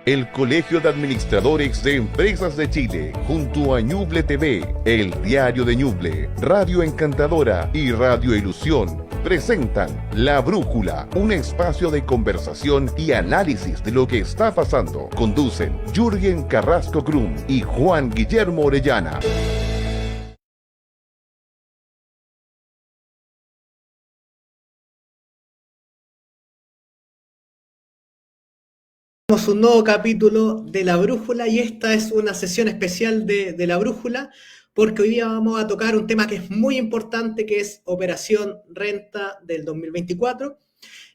El Colegio de Administradores de Empresas de Chile, junto a Ñuble TV, el diario de Ñuble, Radio Encantadora y Radio Ilusión, presentan La Brújula, un espacio de conversación y análisis de lo que está pasando. Conducen Jürgen Carrasco Krum y Juan Guillermo Orellana. Tenemos un nuevo capítulo de La Brújula y esta es una sesión especial de La Brújula porque hoy día vamos a tocar un tema que es muy importante, que es Operación Renta del 2024.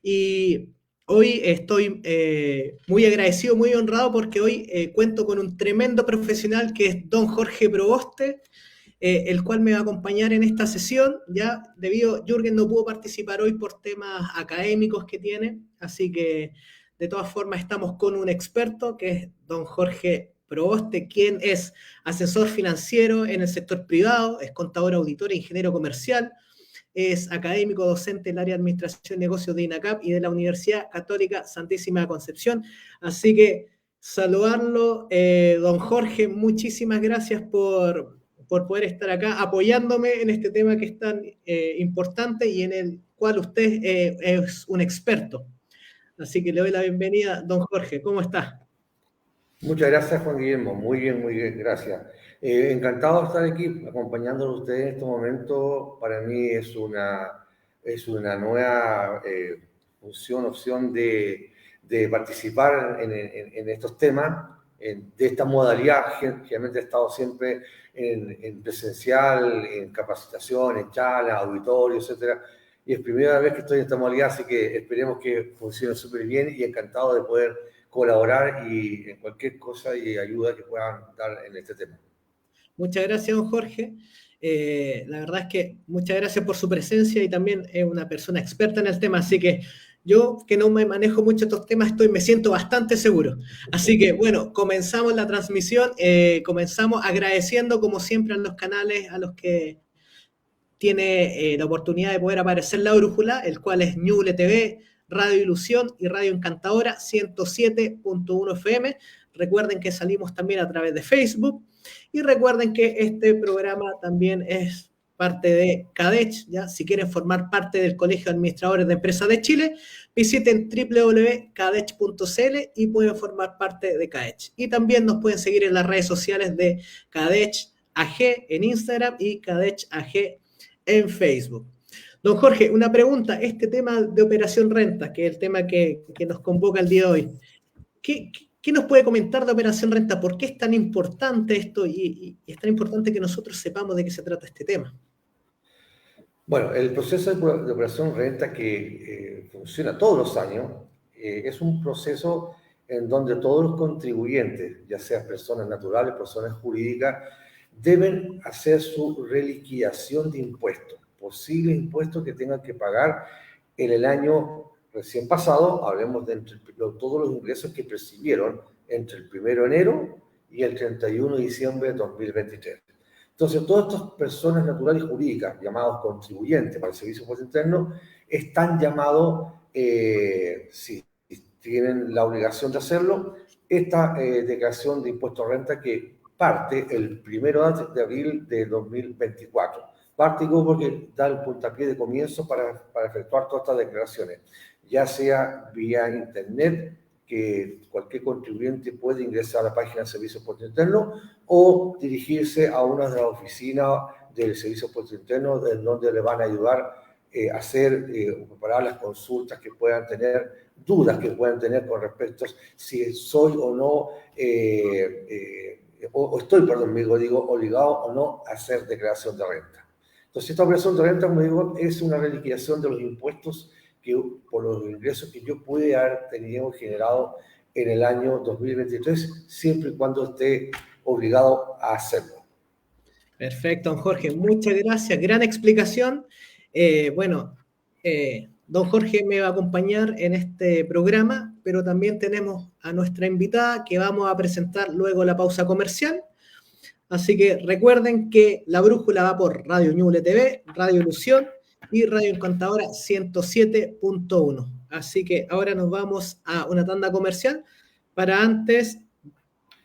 Y hoy estoy muy agradecido, muy honrado porque hoy cuento con un tremendo profesional que es don Jorge Proboste, el cual me va a acompañar en esta sesión. Ya debido, Jürgen no pudo participar hoy por temas académicos que tiene, así que de todas formas estamos con un experto que es don Jorge Proboste, quien es asesor financiero en el sector privado, es contador, auditor e ingeniero comercial, es académico docente en el área de Administración y Negocios de INACAP y de la Universidad Católica Santísima Concepción. Así que saludarlo, don Jorge, muchísimas gracias por poder estar acá apoyándome en este tema que es tan importante y en el cual usted es un experto. Así que le doy la bienvenida, don Jorge. ¿Cómo está? Muchas gracias, Juan Guillermo. Muy bien, gracias. Encantado de estar aquí acompañándolo a ustedes en este momento. Para mí es una nueva opción de participar en estos temas, de esta modalidad. Generalmente he estado siempre en presencial, en capacitación, en charlas, auditorios, etcétera. Y es primera vez que estoy en esta modalidad, así que esperemos que funcione súper bien y encantado de poder colaborar y en cualquier cosa y ayuda que puedan dar en este tema. Muchas gracias, don Jorge. La verdad es que muchas gracias por su presencia y también es una persona experta en el tema, así que yo, que no me manejo mucho estos temas, me siento bastante seguro. Así que, bueno, comenzamos la transmisión. Comenzamos agradeciendo, como siempre, a los canales a los que tiene la oportunidad de poder aparecer La Brújula, el cual es Ñuble TV, Radio Ilusión y Radio Encantadora 107.1 FM. Recuerden que salimos también a través de Facebook y recuerden que este programa también es parte de CADECH, ¿ya? Si quieren formar parte del Colegio de Administradores de Empresas de Chile, visiten www.cadech.cl y pueden formar parte de CADECH. Y también nos pueden seguir en las redes sociales de CADECH AG en Instagram y CADECH AG en Facebook. Don Jorge, una pregunta. Este tema de Operación Renta, que es el tema que nos convoca el día de hoy, ¿qué nos puede comentar de Operación Renta? ¿Por qué es tan importante esto y es tan importante que nosotros sepamos de qué se trata este tema? Bueno, el proceso de Operación Renta que funciona todos los años es un proceso en donde todos los contribuyentes, ya sean personas naturales, personas jurídicas, deben hacer su reliquidación de impuestos, posibles impuestos que tengan que pagar en el año recién pasado. Hablemos de todos los ingresos que percibieron entre el 1 de enero y el 31 de diciembre de 2023. Entonces, todas estas personas naturales y jurídicas, llamados contribuyentes para el Servicio de Impuesto Interno, están llamados, si tienen la obligación de hacerlo, esta declaración de impuesto a renta que parte el 1 de abril de 2024. Parte porque da el puntapié de comienzo para efectuar todas estas declaraciones, ya sea vía internet, que cualquier contribuyente puede ingresar a la página del Servicio de Impuesto Interno o dirigirse a una de las oficinas del Servicio de Impuesto Interno, en donde le van a ayudar a hacer o preparar las consultas que puedan tener, dudas que puedan tener con respecto a si soy o no, obligado o no a hacer declaración de renta. Entonces, esta operación de renta, como digo, es una reliquidación de los impuestos por los ingresos que yo pude haber tenido generado en el año 2023, siempre y cuando esté obligado a hacerlo. Perfecto, don Jorge. Muchas gracias. Gran explicación. Don Jorge me va a acompañar en este programa, pero también tenemos a nuestra invitada que vamos a presentar luego la pausa comercial. Así que recuerden que La Brújula va por Radio Ñuble TV, Radio Ilusión y Radio Encantadora 107.1. Así que ahora nos vamos a una tanda comercial para antes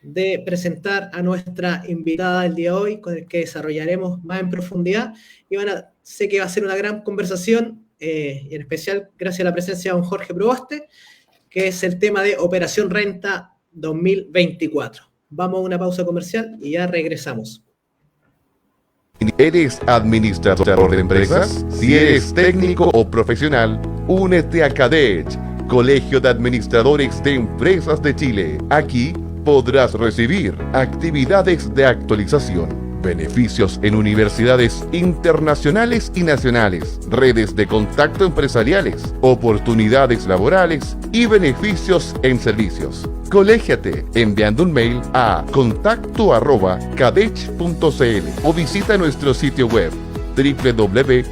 de presentar a nuestra invitada del día de hoy, con el que desarrollaremos más en profundidad. Y sé que va a ser una gran conversación, y en especial gracias a la presencia de don Jorge Proboste, que es el tema de Operación Renta 2024. Vamos a una pausa comercial y ya regresamos. ¿Eres administrador de empresas? Si eres técnico o profesional, únete a CADECH, Colegio de Administradores de Empresas de Chile. Aquí podrás recibir actividades de actualización, beneficios en universidades internacionales y nacionales, redes de contacto empresariales, oportunidades laborales y beneficios en servicios. Colégiate enviando un mail a contacto@cadech.cl o visita nuestro sitio web www.cadech.cl.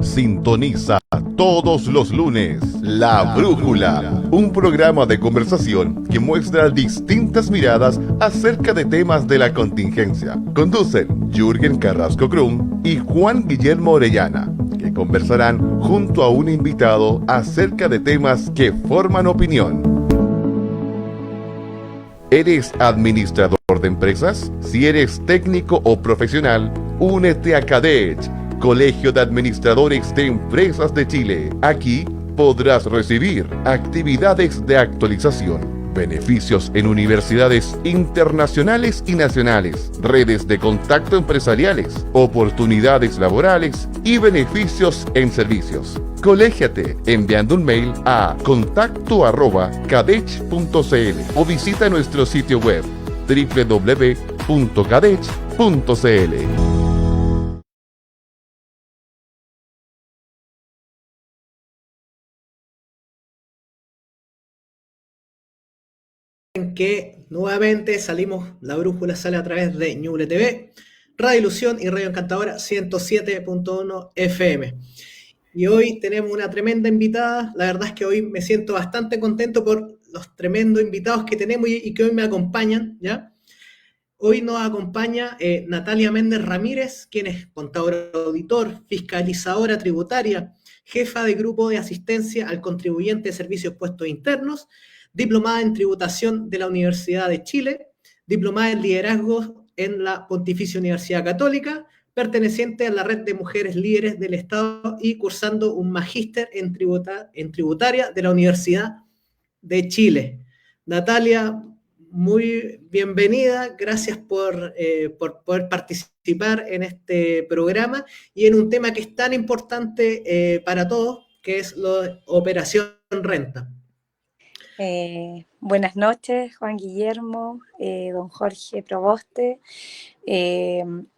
Sintoniza todos los lunes La Brújula, un programa de conversación que muestra distintas miradas acerca de temas de la contingencia. Conducen Jürgen Carrasco Krum y Juan Guillermo Orellana, que conversarán junto a un invitado acerca de temas que forman opinión. ¿Eres administrador de empresas? Si eres técnico o profesional, únete a CADECH, Colegio de Administradores de Empresas de Chile. Aquí podrás recibir actividades de actualización, beneficios en universidades internacionales y nacionales, redes de contacto empresariales, oportunidades laborales y beneficios en servicios. Colégiate enviando un mail a contacto@cadech.cl o visita nuestro sitio web www.cadech.cl. En que nuevamente salimos, La Brújula sale a través de Ñuble TV, Radio Ilusión y Radio Encantadora 107.1 FM. Y hoy tenemos una tremenda invitada. La verdad es que hoy me siento bastante contento por los tremendos invitados que tenemos y que hoy me acompañan, ¿ya? Hoy nos acompaña Natalia Méndez Ramírez, quien es contadora auditor, fiscalizadora tributaria, jefa de grupo de asistencia al contribuyente de servicios puestos internos, diplomada en tributación de la Universidad de Chile, diplomada en liderazgo en la Pontificia Universidad Católica, perteneciente a la red de mujeres líderes del Estado y cursando un magíster en tributaria de la Universidad de Chile. Natalia, muy bienvenida, gracias por poder participar en este programa y en un tema que es tan importante para todos, que es la Operación Renta. Buenas noches, Juan Guillermo, don Jorge Proboste.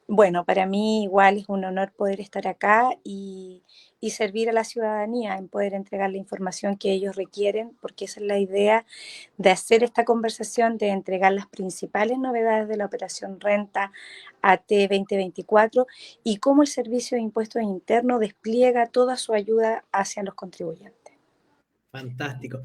Bueno, para mí igual es un honor poder estar acá y servir a la ciudadanía en poder entregar la información que ellos requieren, porque esa es la idea de hacer esta conversación, de entregar las principales novedades de la Operación Renta AT 2024 y cómo el Servicio de Impuestos Internos despliega toda su ayuda hacia los contribuyentes. Fantástico.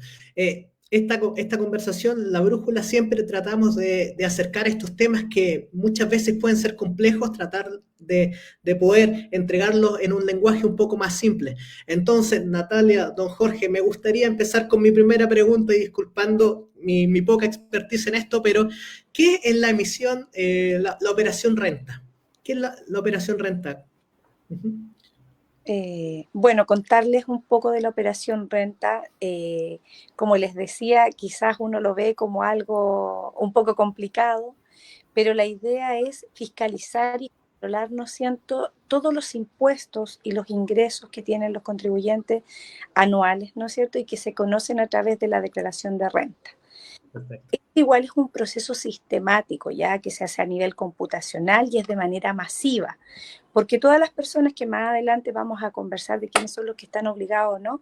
Esta conversación, La Brújula, siempre tratamos de acercar estos temas que muchas veces pueden ser complejos, tratar de poder entregarlos en un lenguaje un poco más simple. Entonces, Natalia, don Jorge, me gustaría empezar con mi primera pregunta y disculpando mi poca expertise en esto, pero ¿qué es la emisión, la Operación Renta? ¿Qué es la Operación Renta? Bueno, contarles un poco de la Operación Renta. Como les decía, quizás uno lo ve como algo un poco complicado, pero la idea es fiscalizar y controlar, ¿no es cierto?, todos los impuestos y los ingresos que tienen los contribuyentes anuales, ¿no es cierto?, y que se conocen a través de la declaración de renta. Perfecto. Igual es un proceso sistemático, ya que se hace a nivel computacional y es de manera masiva, porque todas las personas que más adelante vamos a conversar de quiénes son los que están obligados o no,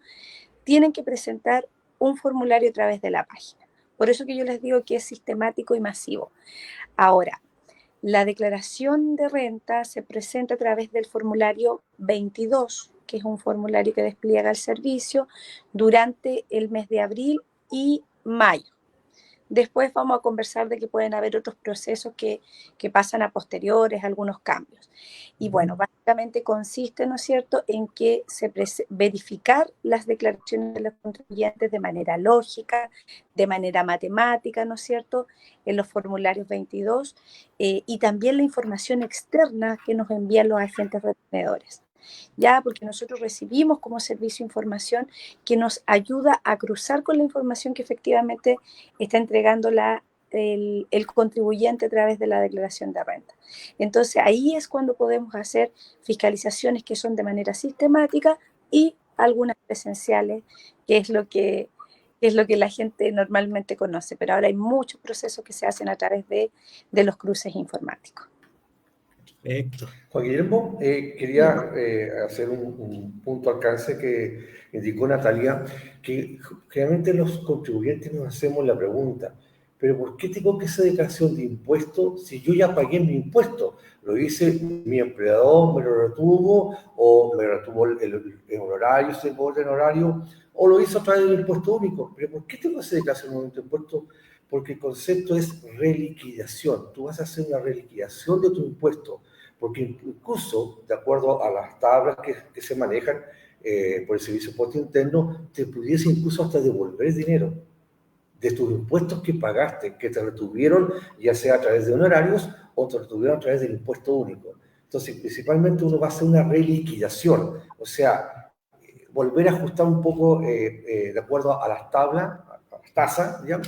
tienen que presentar un formulario a través de la página. Por eso que yo les digo que es sistemático y masivo. Ahora, la declaración de renta se presenta a través del formulario 22, que es un formulario que despliega el servicio durante el mes de abril y mayo. después vamos a conversar de que pueden haber otros procesos que pasan a posteriores, algunos cambios. Y bueno, básicamente consiste, ¿no es cierto?, en que verificar las declaraciones de los contribuyentes de manera lógica, de manera matemática, ¿no es cierto?, en los formularios 22, y también la información externa que nos envían los agentes retenedores. Ya, porque nosotros recibimos como servicio información que nos ayuda a cruzar con la información que efectivamente está entregando el contribuyente a través de la declaración de renta. Entonces, ahí es cuando podemos hacer fiscalizaciones que son de manera sistemática y algunas presenciales, que es lo que la gente normalmente conoce, pero ahora hay muchos procesos que se hacen a través de los cruces informáticos. Perfecto. Juan Guillermo, quería hacer un punto alcance que indicó Natalia, que generalmente los contribuyentes nos hacemos la pregunta, pero ¿por qué tengo que hacer declaración de impuestos si yo ya pagué mi impuesto? Lo dice mi empleador, me lo retuvo, o me retuvo el honorario, si tengo orden horario, o lo hizo a través del impuesto único. Pero ¿por qué tengo que hacer declaración de impuestos? Porque el concepto es reliquidación. Tú vas a hacer una reliquidación de tu impuesto, porque incluso, de acuerdo a las tablas que se manejan por el Servicio de Impuesto Interno, te pudiese incluso hasta devolver dinero de tus impuestos que pagaste, que te retuvieron, ya sea a través de honorarios o te retuvieron a través del impuesto único. Entonces, principalmente uno va a hacer una reliquidación, o sea, volver a ajustar un poco de acuerdo a las tablas, a las tasas, ¿ya?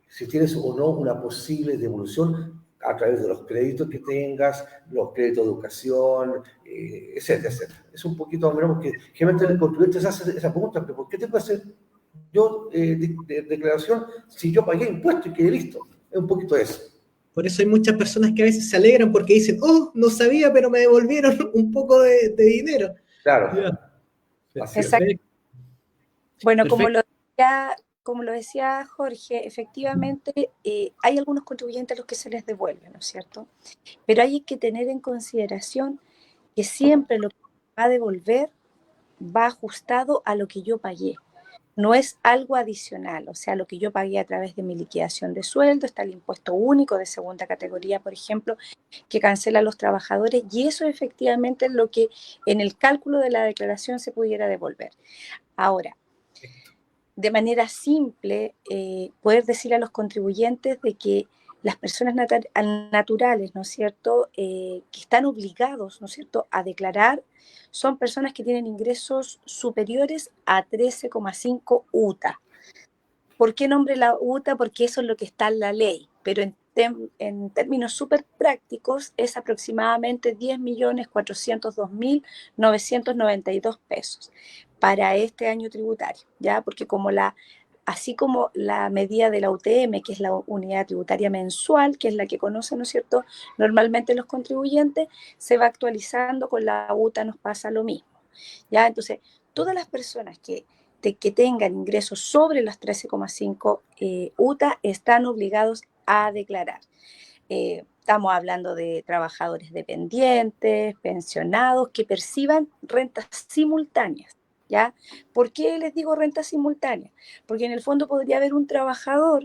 Si tienes o no una posible devolución a través de los créditos que tengas, los créditos de educación, etcétera, etcétera. Es un poquito más o menos porque generalmente el contribuyente se hace esa pregunta, pero ¿por qué tengo que hacer yo declaración si yo pagué impuestos y quedé listo? Es un poquito eso. Por eso hay muchas personas que a veces se alegran porque dicen, oh, no sabía, pero me devolvieron un poco de dinero. Claro. Yeah. Así es. Exacto. Bueno, Perfecto. como lo decía Jorge, efectivamente hay algunos contribuyentes a los que se les devuelve, ¿no es cierto? Pero hay que tener en consideración que siempre lo que va a devolver va ajustado a lo que yo pagué. No es algo adicional, o sea, lo que yo pagué a través de mi liquidación de sueldo, está el impuesto único de segunda categoría, por ejemplo, que cancela a los trabajadores, y eso efectivamente es lo que en el cálculo de la declaración se pudiera devolver. Ahora, de manera simple, poder decir a los contribuyentes de que las personas naturales, ¿no es cierto?, que están obligados, ¿no es cierto?, a declarar, son personas que tienen ingresos superiores a 13,5 UTA. ¿Por qué nombre la UTA? Porque eso es lo que está en la ley, pero en términos súper prácticos es aproximadamente 10.402.992 pesos para este año tributario, ¿ya? Porque así como la medida de la UTM, que es la unidad tributaria mensual, que es la que conocen, ¿no es cierto?, normalmente los contribuyentes, se va actualizando, con la UTA nos pasa lo mismo, ¿ya? Entonces, todas las personas que tengan ingresos sobre las 13,5 UTA están obligados a declarar. Estamos hablando de trabajadores dependientes, pensionados, que perciban rentas simultáneas, ¿ya? ¿Por qué les digo rentas simultáneas? Porque en el fondo podría haber un trabajador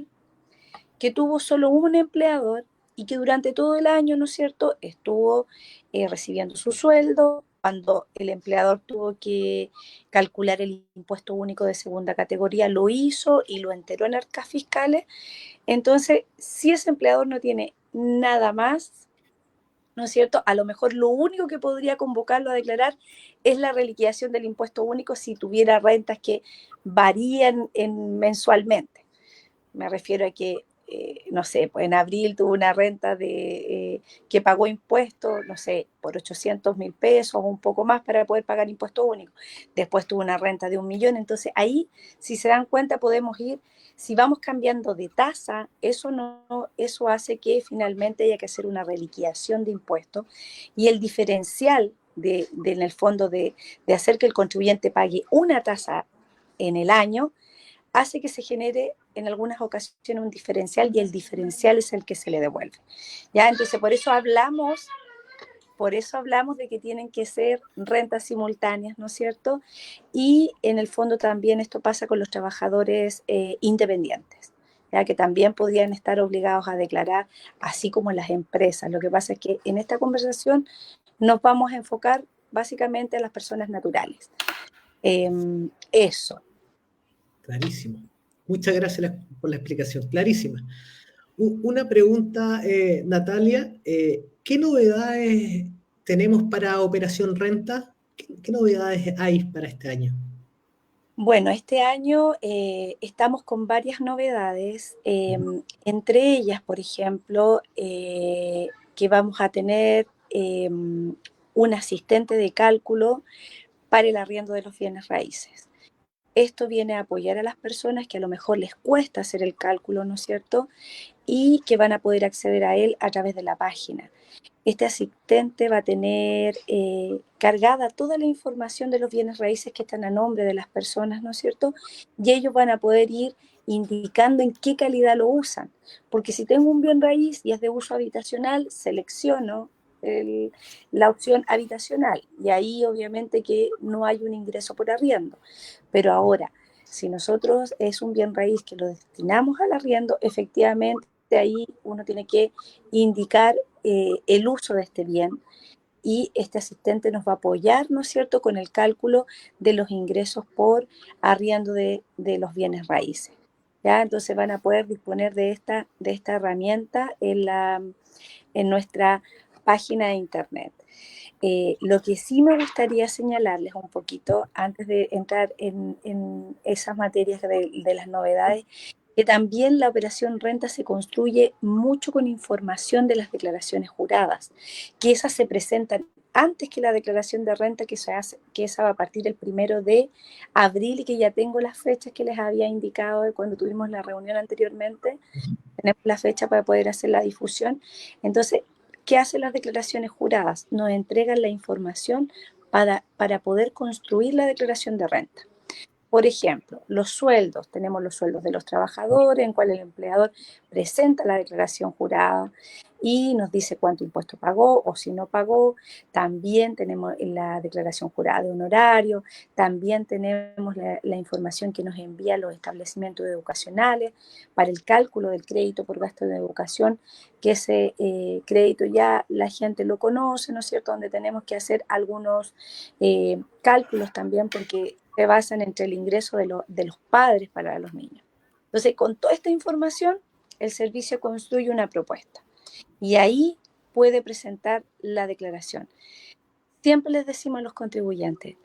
que tuvo solo un empleador y que durante todo el año, ¿no es cierto?, estuvo recibiendo su sueldo. Cuando el empleador tuvo que calcular el impuesto único de segunda categoría, lo hizo y lo enteró en arcas fiscales. Entonces, si ese empleador no tiene nada más, ¿no es cierto?, a lo mejor lo único que podría convocarlo a declarar es la reliquidación del impuesto único si tuviera rentas que varían mensualmente. Me refiero a que, no sé, pues en abril tuvo una renta que pagó impuestos, no sé, por 800.000 pesos o un poco más para poder pagar impuesto único. Después tuvo una renta de 1 millón. Entonces ahí, si se dan cuenta, podemos ir, si vamos cambiando de tasa, eso hace que finalmente haya que hacer una reliquidación de impuestos, y el diferencial en el fondo de hacer que el contribuyente pague una tasa en el año, hace que se genere en algunas ocasiones un diferencial, y el diferencial es el que se le devuelve, ¿ya? Entonces, por eso hablamos por eso hablamos de que tienen que ser rentas simultáneas, ¿no es cierto? Y en el fondo también esto pasa con los trabajadores independientes, ya que también podrían estar obligados a declarar, así como las empresas. Lo que pasa es que en esta conversación nos vamos a enfocar básicamente a las personas naturales. Eso. Clarísimo. Muchas gracias por la explicación, clarísima. Una pregunta, Natalia, ¿qué novedades tenemos para Operación Renta? ¿Qué novedades hay para este año? Bueno, este año estamos con varias novedades, entre ellas, por ejemplo, que vamos a tener un asistente de cálculo para el arriendo de los bienes raíces. Esto viene a apoyar a las personas que a lo mejor les cuesta hacer el cálculo, ¿no es cierto? Y que van a poder acceder a él a través de la página. Este asistente va a tener cargada toda la información de los bienes raíces que están a nombre de las personas, ¿no es cierto? Y ellos van a poder ir indicando en qué calidad lo usan. Porque si tengo un bien raíz y es de uso habitacional, selecciono la opción habitacional y ahí obviamente que no hay un ingreso por arriendo. Pero ahora, si nosotros es un bien raíz que lo destinamos al arriendo, efectivamente ahí uno tiene que indicar el uso de este bien y este asistente nos va a apoyar, ¿no es cierto?, con el cálculo de los ingresos por arriendo de los bienes raíces. ¿Ya? Entonces van a poder disponer de esta herramienta en nuestra página de internet. Lo que sí me gustaría señalarles un poquito, antes de entrar en esas materias de las novedades, que también la operación renta se construye mucho con información de las declaraciones juradas, que esas se presentan antes que la declaración de renta que se hace, que esa va a partir el 1 de abril y que ya tengo las fechas que les había indicado de cuando tuvimos la reunión anteriormente. Tenemos la fecha para poder hacer la difusión. Entonces, ¿qué hacen las declaraciones juradas? Nos entregan la información para poder construir la declaración de renta. Por ejemplo, los sueldos. Tenemos los sueldos de los trabajadores, en cual el empleador presenta la declaración jurada y nos dice cuánto impuesto pagó o si no pagó. También tenemos la declaración jurada de honorario. También tenemos la información que nos envía los establecimientos educacionales para el cálculo del crédito por gasto de educación, que ese crédito ya la gente lo conoce, ¿no es cierto?, donde tenemos que hacer algunos cálculos también porque se basan entre el ingreso de los padres para los niños. Entonces, con toda esta información, el servicio construye una propuesta y ahí puede presentar la declaración. Siempre les decimos a los contribuyentes,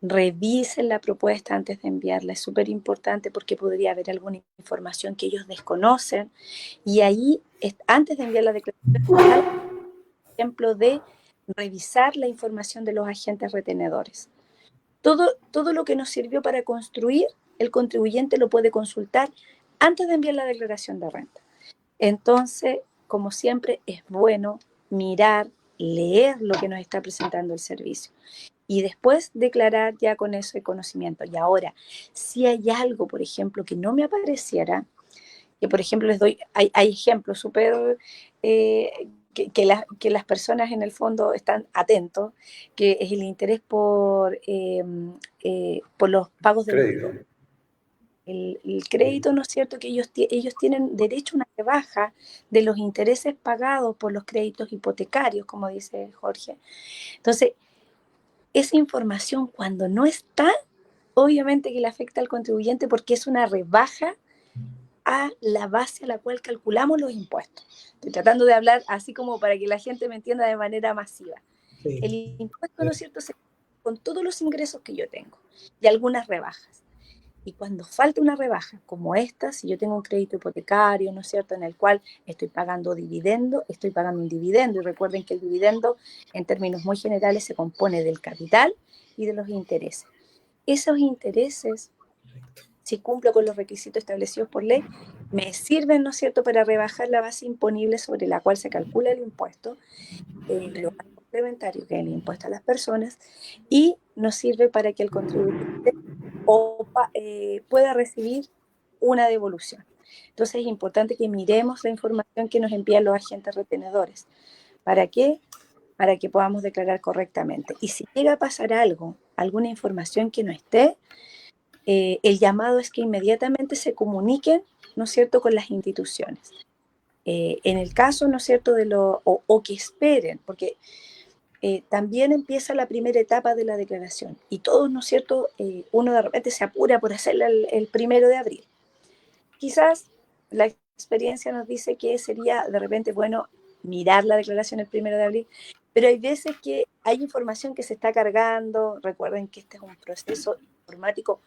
revisen la propuesta antes de enviarla, es súper importante porque podría haber alguna información que ellos desconocen y ahí, antes de enviar la declaración, ejemplo de revisar la información de los agentes retenedores. Todo lo que nos sirvió para construir, el contribuyente lo puede consultar antes de enviar la declaración de renta. Entonces, como siempre, es bueno mirar, leer lo que nos está presentando el servicio y después declarar ya con eso el conocimiento. Y ahora, si hay algo, por ejemplo, que no me apareciera, que por ejemplo les doy, hay ejemplos súper que las personas en el fondo están atentos, que es el interés por los pagos de Crédito. el crédito, ¿no es cierto?, que ellos tienen derecho a una rebaja de los intereses pagados por los créditos hipotecarios, como dice Jorge. Entonces, esa información cuando no está, obviamente que le afecta al contribuyente porque es una rebaja a la base a la cual calculamos los impuestos. Estoy tratando de hablar así como para que la gente me entienda de manera masiva. Sí. El impuesto, ¿no es cierto?, se con todos los ingresos que yo tengo y algunas rebajas. Y cuando falta una rebaja como esta, si yo tengo un crédito hipotecario, ¿no es cierto?, en el cual estoy pagando dividendo, estoy pagando un dividendo. Y recuerden que el dividendo, en términos muy generales, se compone del capital y de los intereses. Esos intereses, si cumplo con los requisitos establecidos por ley, me sirven, ¿no es cierto?, para rebajar la base imponible sobre la cual se calcula el impuesto, lo complementario, que es el impuesto a las personas, y nos sirve para que el contribuyente pueda recibir una devolución. Entonces es importante que miremos la información que nos envían los agentes retenedores. ¿Para qué? para que podamos declarar correctamente. Y si llega a pasar algo, alguna información que no esté, el llamado es que inmediatamente se comuniquen, ¿no es cierto?, con las instituciones. En el caso, ¿no es cierto?, o que esperen, porque también empieza la primera etapa de la declaración y todos, ¿no es cierto?, uno de repente se apura por hacerla el 1 de abril. Quizás la experiencia nos dice que sería de repente bueno mirar la declaración el 1 de abril, pero hay veces que hay información que se está cargando. Recuerden que este es un proceso informático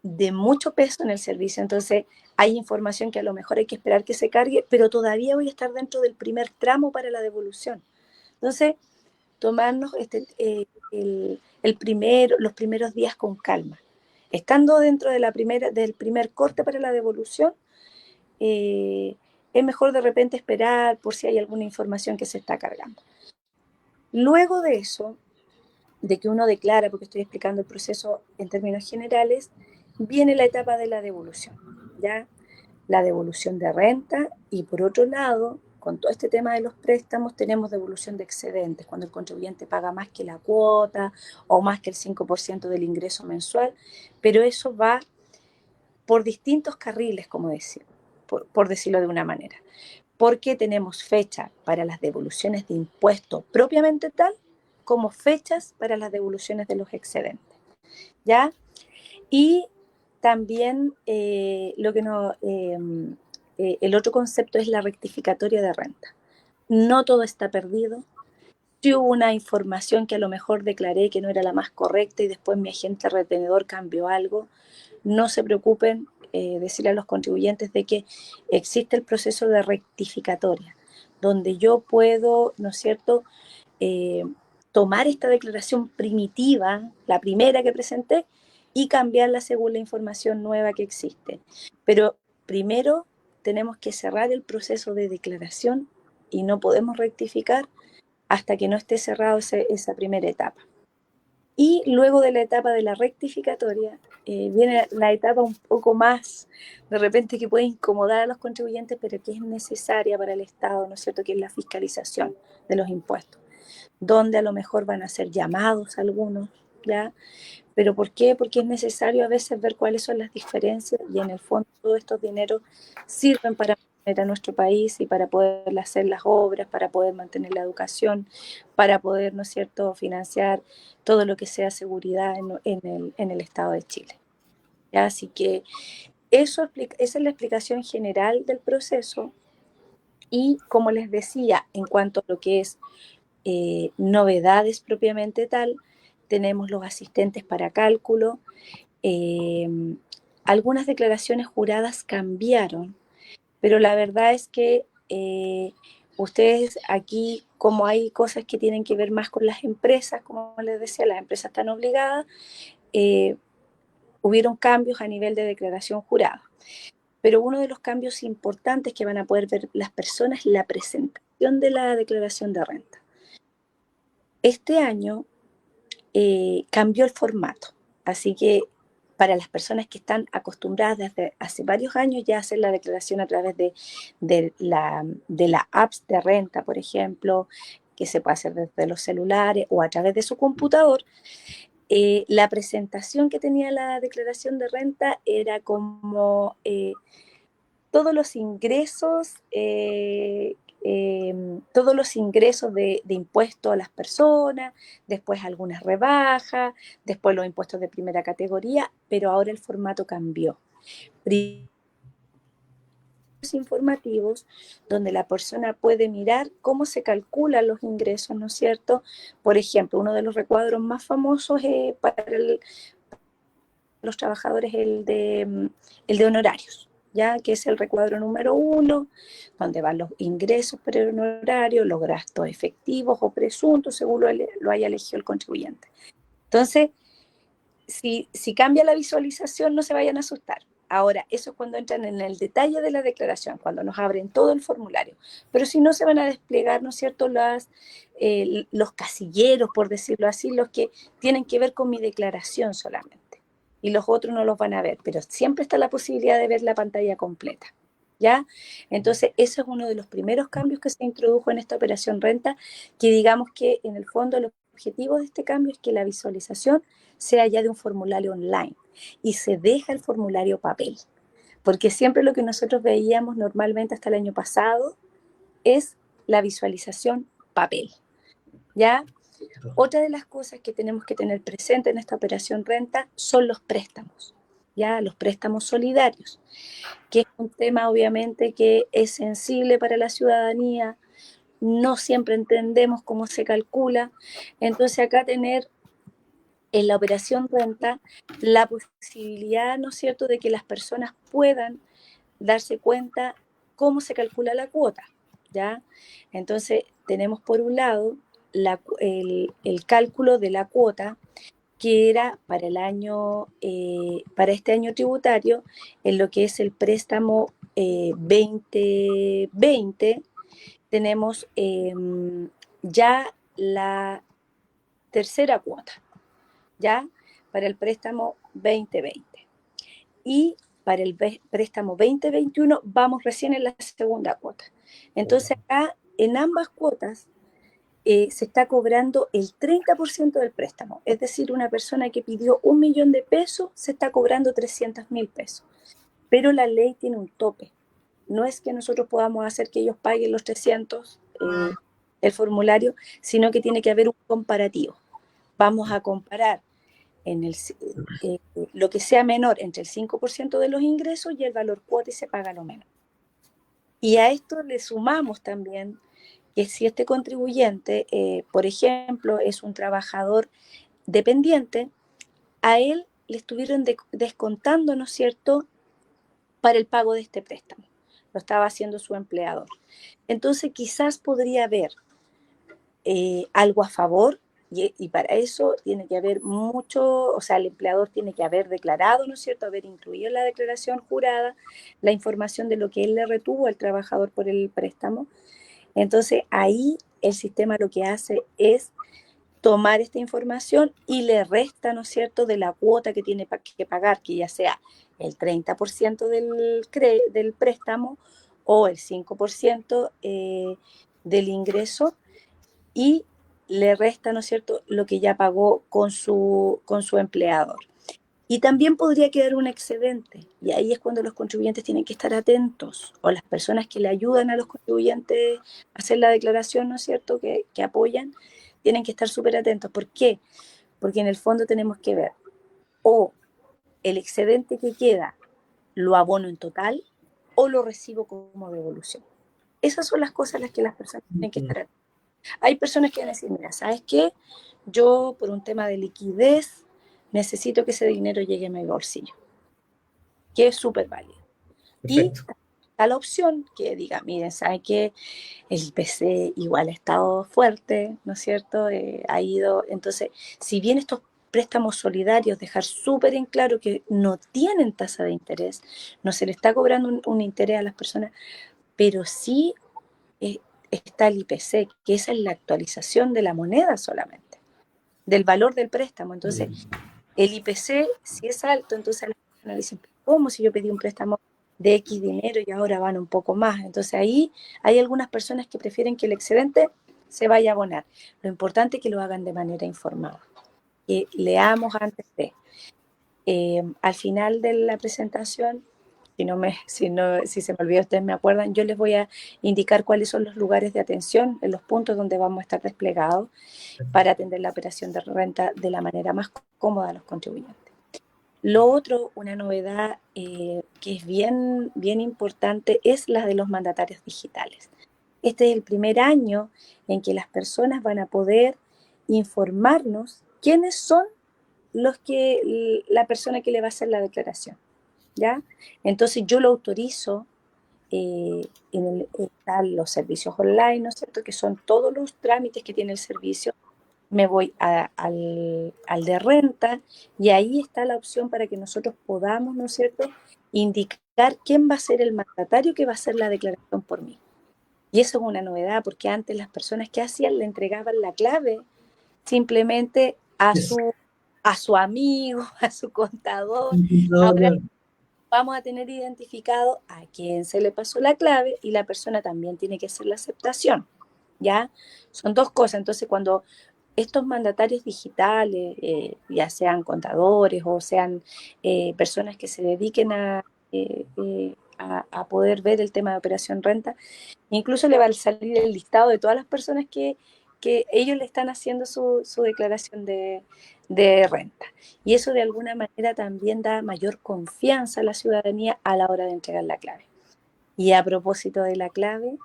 de mucho peso en el servicio, entonces hay información que a lo mejor hay que esperar que se cargue, pero todavía voy a estar dentro del primer tramo para la devolución. Entonces, tomarnos los primeros días con calma. Estando dentro de del primer corte para la devolución, es mejor de repente esperar por si hay alguna información que se está cargando. Luego de eso, de que uno declara, porque estoy explicando el proceso en términos generales, viene la etapa de la devolución, ¿ya? La devolución de renta y por otro lado, con todo este tema de los préstamos, tenemos devolución de excedentes, cuando el contribuyente paga más que la cuota o más que el 5% del ingreso mensual, pero eso va por distintos carriles, como decir, por decirlo de una manera, porque tenemos fecha para las devoluciones de impuestos propiamente tal, como fechas para las devoluciones de los excedentes, ¿ya? Y también el otro concepto es la rectificatoria de renta. No todo está perdido. Si hubo una información que a lo mejor declaré que no era la más correcta y después mi agente retenedor cambió algo, no se preocupen, decirle a los contribuyentes de que existe el proceso de rectificatoria, donde yo puedo, ¿no es cierto?, tomar esta declaración primitiva, la primera que presenté, y cambiarla según la información nueva que existe. Pero primero tenemos que cerrar el proceso de declaración y no podemos rectificar hasta que no esté cerrado esa primera etapa. Y luego de la etapa de la rectificatoria, viene la etapa un poco más, de repente, que puede incomodar a los contribuyentes, pero que es necesaria para el Estado, ¿no es cierto?, que es la fiscalización de los impuestos, donde a lo mejor van a ser llamados algunos, ¿ya? ¿Pero por qué? Porque es necesario a veces ver cuáles son las diferencias y en el fondo todos estos dineros sirven para mantener a nuestro país y para poder hacer las obras, para poder mantener la educación, para poder, ¿no es cierto?, financiar todo lo que sea seguridad en el Estado de Chile. ¿Ya? Así que esa es la explicación general del proceso y, como les decía, en cuanto a lo que es novedades propiamente tal, tenemos los asistentes para cálculo. Algunas declaraciones juradas cambiaron, pero la verdad es que ustedes aquí, como hay cosas que tienen que ver más con las empresas, como les decía, las empresas están obligadas, hubieron cambios a nivel de declaración jurada. Pero uno de los cambios importantes que van a poder ver las personas es la presentación de la declaración de renta. Este año cambió el formato, así que para las personas que están acostumbradas desde hace varios años ya a hacer la declaración a través de la apps de renta, por ejemplo, que se puede hacer desde los celulares o a través de su computador, la presentación que tenía la declaración de renta era como todos los ingresos de impuestos a las personas, después algunas rebajas, después los impuestos de primera categoría, pero ahora el formato cambió. Informativos donde la persona puede mirar cómo se calculan los ingresos, ¿no es cierto? Por ejemplo, uno de los recuadros más famosos para los trabajadores es el de honorarios, ¿ya? Que es el recuadro número 1, donde van los ingresos por el honorario, los gastos efectivos o presuntos, según lo haya elegido el contribuyente. Entonces, si cambia la visualización, no se vayan a asustar. Ahora, eso es cuando entran en el detalle de la declaración, cuando nos abren todo el formulario. Pero si no, se van a desplegar, ¿no es cierto?, los casilleros, por decirlo así, los que tienen que ver con mi declaración solamente. Y los otros no los van a ver, pero siempre está la posibilidad de ver la pantalla completa. ¿ya? Entonces, ese es uno de los primeros cambios que se introdujo en esta operación renta, que digamos que en el fondo el objetivo de este cambio es que la visualización sea ya de un formulario online y se deja el formulario papel, porque siempre lo que nosotros veíamos normalmente hasta el año pasado es la visualización papel, ¿ya? Otra de las cosas que tenemos que tener presente en esta operación renta son los préstamos, ¿ya? Los préstamos solidarios, que es un tema obviamente que es sensible para la ciudadanía, no siempre entendemos cómo se calcula, entonces acá tener en la operación renta la posibilidad, ¿no es cierto?, de que las personas puedan darse cuenta cómo se calcula la cuota, ¿ya? Entonces tenemos por un lado el cálculo de la cuota que era para el año, para este año tributario, en lo que es el préstamo 2020, tenemos ya la tercera cuota, ya para el préstamo 2020. Y para el préstamo 2021 vamos recién en la segunda cuota. Entonces acá en ambas cuotas se está cobrando el 30% del préstamo. Es decir, una persona que pidió 1 millón de pesos se está cobrando 300.000 pesos. Pero la ley tiene un tope. No es que nosotros podamos hacer que ellos paguen los 300 el formulario, sino que tiene que haber un comparativo. Vamos a comparar lo que sea menor entre el 5% de los ingresos y el valor cuota y se paga lo menos. Y a esto le sumamos también que si este contribuyente, por ejemplo, es un trabajador dependiente, a él le estuvieron descontando, ¿no es cierto?, para el pago de este préstamo. Lo estaba haciendo su empleador. Entonces quizás podría haber algo a favor y para eso tiene que haber mucho, o sea, el empleador tiene que haber declarado, ¿no es cierto?, haber incluido en la declaración jurada la información de lo que él le retuvo al trabajador por el préstamo. Entonces ahí el sistema lo que hace es tomar esta información y le resta, ¿no es cierto?, de la cuota que tiene que pagar, que ya sea el 30% del préstamo o el 5% del ingreso, y le resta, ¿no es cierto?, lo que ya pagó con su empleador. Y también podría quedar un excedente, y ahí es cuando los contribuyentes tienen que estar atentos, o las personas que le ayudan a los contribuyentes a hacer la declaración, ¿no es cierto?, que apoyan, tienen que estar súper atentos. ¿Por qué? Porque en el fondo tenemos que ver, o el excedente que queda lo abono en total, o lo recibo como devolución. Esas son las cosas a las que las personas tienen que estar atentas. Hay personas que van a decir, mira, ¿sabes qué? Yo por un tema de liquidez necesito que ese dinero llegue a mi bolsillo, que es súper válido. Perfecto. Y está la opción que diga, miren, ¿saben qué? El IPC igual ha estado fuerte, ¿no es cierto? Ha ido, entonces, si bien estos préstamos solidarios, dejar súper en claro que no tienen tasa de interés, no se le está cobrando un interés a las personas, pero sí está el IPC, que esa es la actualización de la moneda solamente, del valor del préstamo. Entonces, el IPC, si es alto, entonces las personas dicen, ¿cómo si yo pedí un préstamo de X dinero y ahora van un poco más? Entonces ahí hay algunas personas que prefieren que el excedente se vaya a abonar. Lo importante es que lo hagan de manera informada, que leamos antes de. Al final de la presentación, si se me olvida, ustedes me acuerdan, yo les voy a indicar cuáles son los lugares de atención, en los puntos donde vamos a estar desplegados para atender la operación de renta de la manera más cómoda a los contribuyentes. Lo otro, una novedad que es bien, bien importante, es la de los mandatarios digitales. Este es el primer año en que las personas van a poder informarnos quiénes son la persona que le va a hacer la declaración, ¿ya? Entonces yo lo autorizo, están los servicios online, ¿no es cierto?, que son todos los trámites que tiene el servicio. Me voy al de renta y ahí está la opción para que nosotros podamos, ¿no es cierto?, indicar quién va a ser el mandatario que va a hacer la declaración por mí. Y eso es una novedad, porque antes las personas que hacían le entregaban la clave simplemente a su amigo, a su contador. Ahora vamos a tener identificado a quién se le pasó la clave y la persona también tiene que hacer la aceptación, ¿ya? Son dos cosas. Entonces, cuando estos mandatarios digitales, ya sean contadores o sean personas que se dediquen a poder ver el tema de operación renta, incluso le va a salir el listado de todas las personas que ellos le están haciendo su declaración de renta. Y eso de alguna manera también da mayor confianza a la ciudadanía a la hora de entregar la clave. Y a propósito de la clave,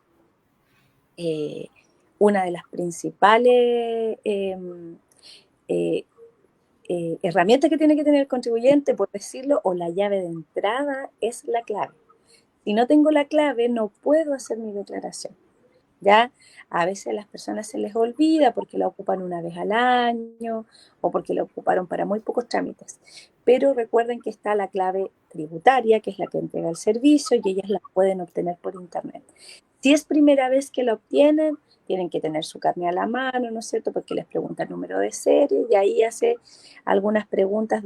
una de las principales herramientas que tiene que tener el contribuyente, por decirlo, o la llave de entrada, es la clave. Si no tengo la clave, no puedo hacer mi declaración. ¿Ya? A veces a las personas se les olvida porque la ocupan una vez al año o porque la ocuparon para muy pocos trámites. Pero recuerden que está la clave tributaria, que es la que entrega el servicio, y ellas la pueden obtener por internet. Si es primera vez que la obtienen, tienen que tener su carnet a la mano, ¿no es cierto? Porque les pregunta el número de serie y ahí hace algunas preguntas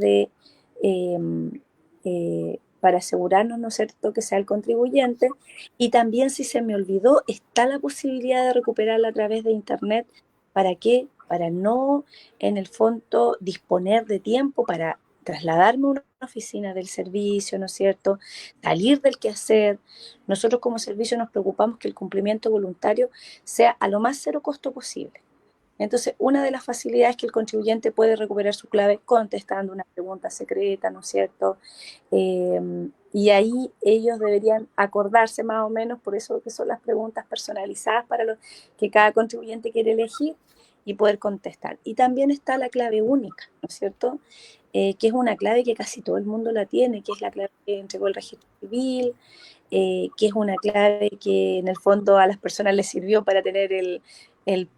para asegurarnos, ¿no es cierto?, que sea el contribuyente. Y también, si se me olvidó, está la posibilidad de recuperarla a través de internet. ¿Para qué? Para no, en el fondo, disponer de tiempo para trasladarme a una oficina del servicio, ¿no es cierto?, salir del quehacer. Nosotros como servicio nos preocupamos que el cumplimiento voluntario sea a lo más cero costo posible. Entonces, una de las facilidades que el contribuyente puede recuperar su clave contestando una pregunta secreta, ¿no es cierto? Y ahí ellos deberían acordarse más o menos, por eso que son las preguntas personalizadas para los que cada contribuyente quiere elegir y poder contestar. Y también está la clave única, ¿no es cierto? Que es una clave que casi todo el mundo la tiene, que es la clave que entregó el registro civil, que es una clave que en el fondo a las personas les sirvió para tener el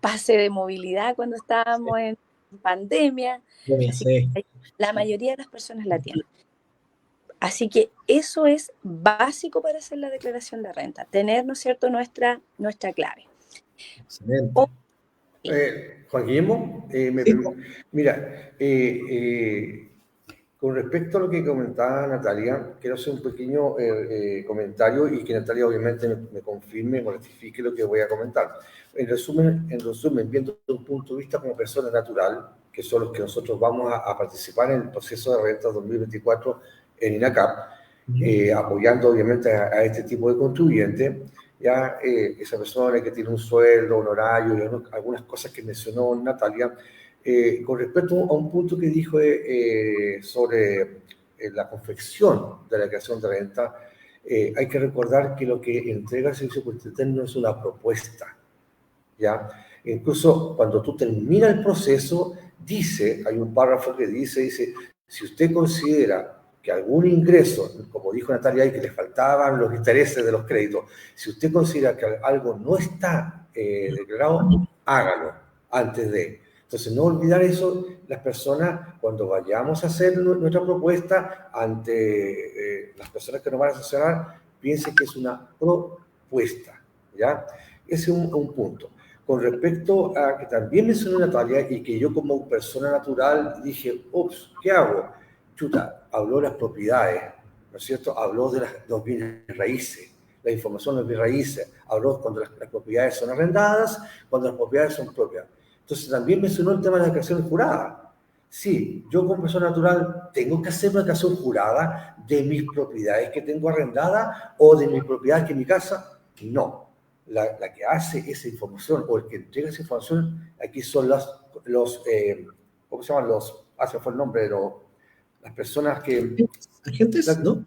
pase de movilidad cuando estábamos en pandemia. Así que la mayoría de las personas la tienen. Así que eso es básico para hacer la declaración de renta, tener, ¿no es cierto?, nuestra clave. Excelente. Juan Guillermo, mira, con respecto a lo que comentaba Natalia, quiero hacer un pequeño comentario y que Natalia obviamente me confirme, me rectifique lo que voy a comentar. En resumen, viendo desde un punto de vista como persona natural, que son los que nosotros vamos a participar en el proceso de renta 2024 en INACAP, apoyando obviamente a este tipo de contribuyentes, ya esa persona que tiene un sueldo, un horario y algunas cosas que mencionó Natalia. Con respecto a un punto que dijo sobre la confección de la declaración de renta, hay que recordar que lo que entrega el Servicio Contribuyente no es una propuesta, ¿ya? Incluso cuando tú terminas el proceso, hay un párrafo que dice, si usted considera que algún ingreso, como dijo Natalia, y que le faltaban los intereses de los créditos, si usted considera que algo no está declarado, hágalo antes de. Entonces, no olvidar eso, las personas, cuando vayamos a hacer nuestra propuesta ante las personas que nos van a asesorar, piensen que es una propuesta, ¿ya? Ese es un punto. Con respecto a que también mencionó Natalia y que yo como persona natural dije, ups, ¿qué hago? Chuta, habló de las propiedades, ¿no es cierto? Habló de los bienes raíces, la información de los bienes raíces, habló cuando las propiedades son arrendadas, cuando las propiedades son propias. Entonces también mencionó el tema de la declaración jurada. Sí, yo como persona natural tengo que hacer una declaración jurada de mis propiedades que tengo arrendadas o de mis propiedades que en mi casa. No. La que hace esa información o el que entrega esa información, aquí son ¿cómo se llaman los? Se fue el nombre de las personas que... ¿Agentes? ¿No?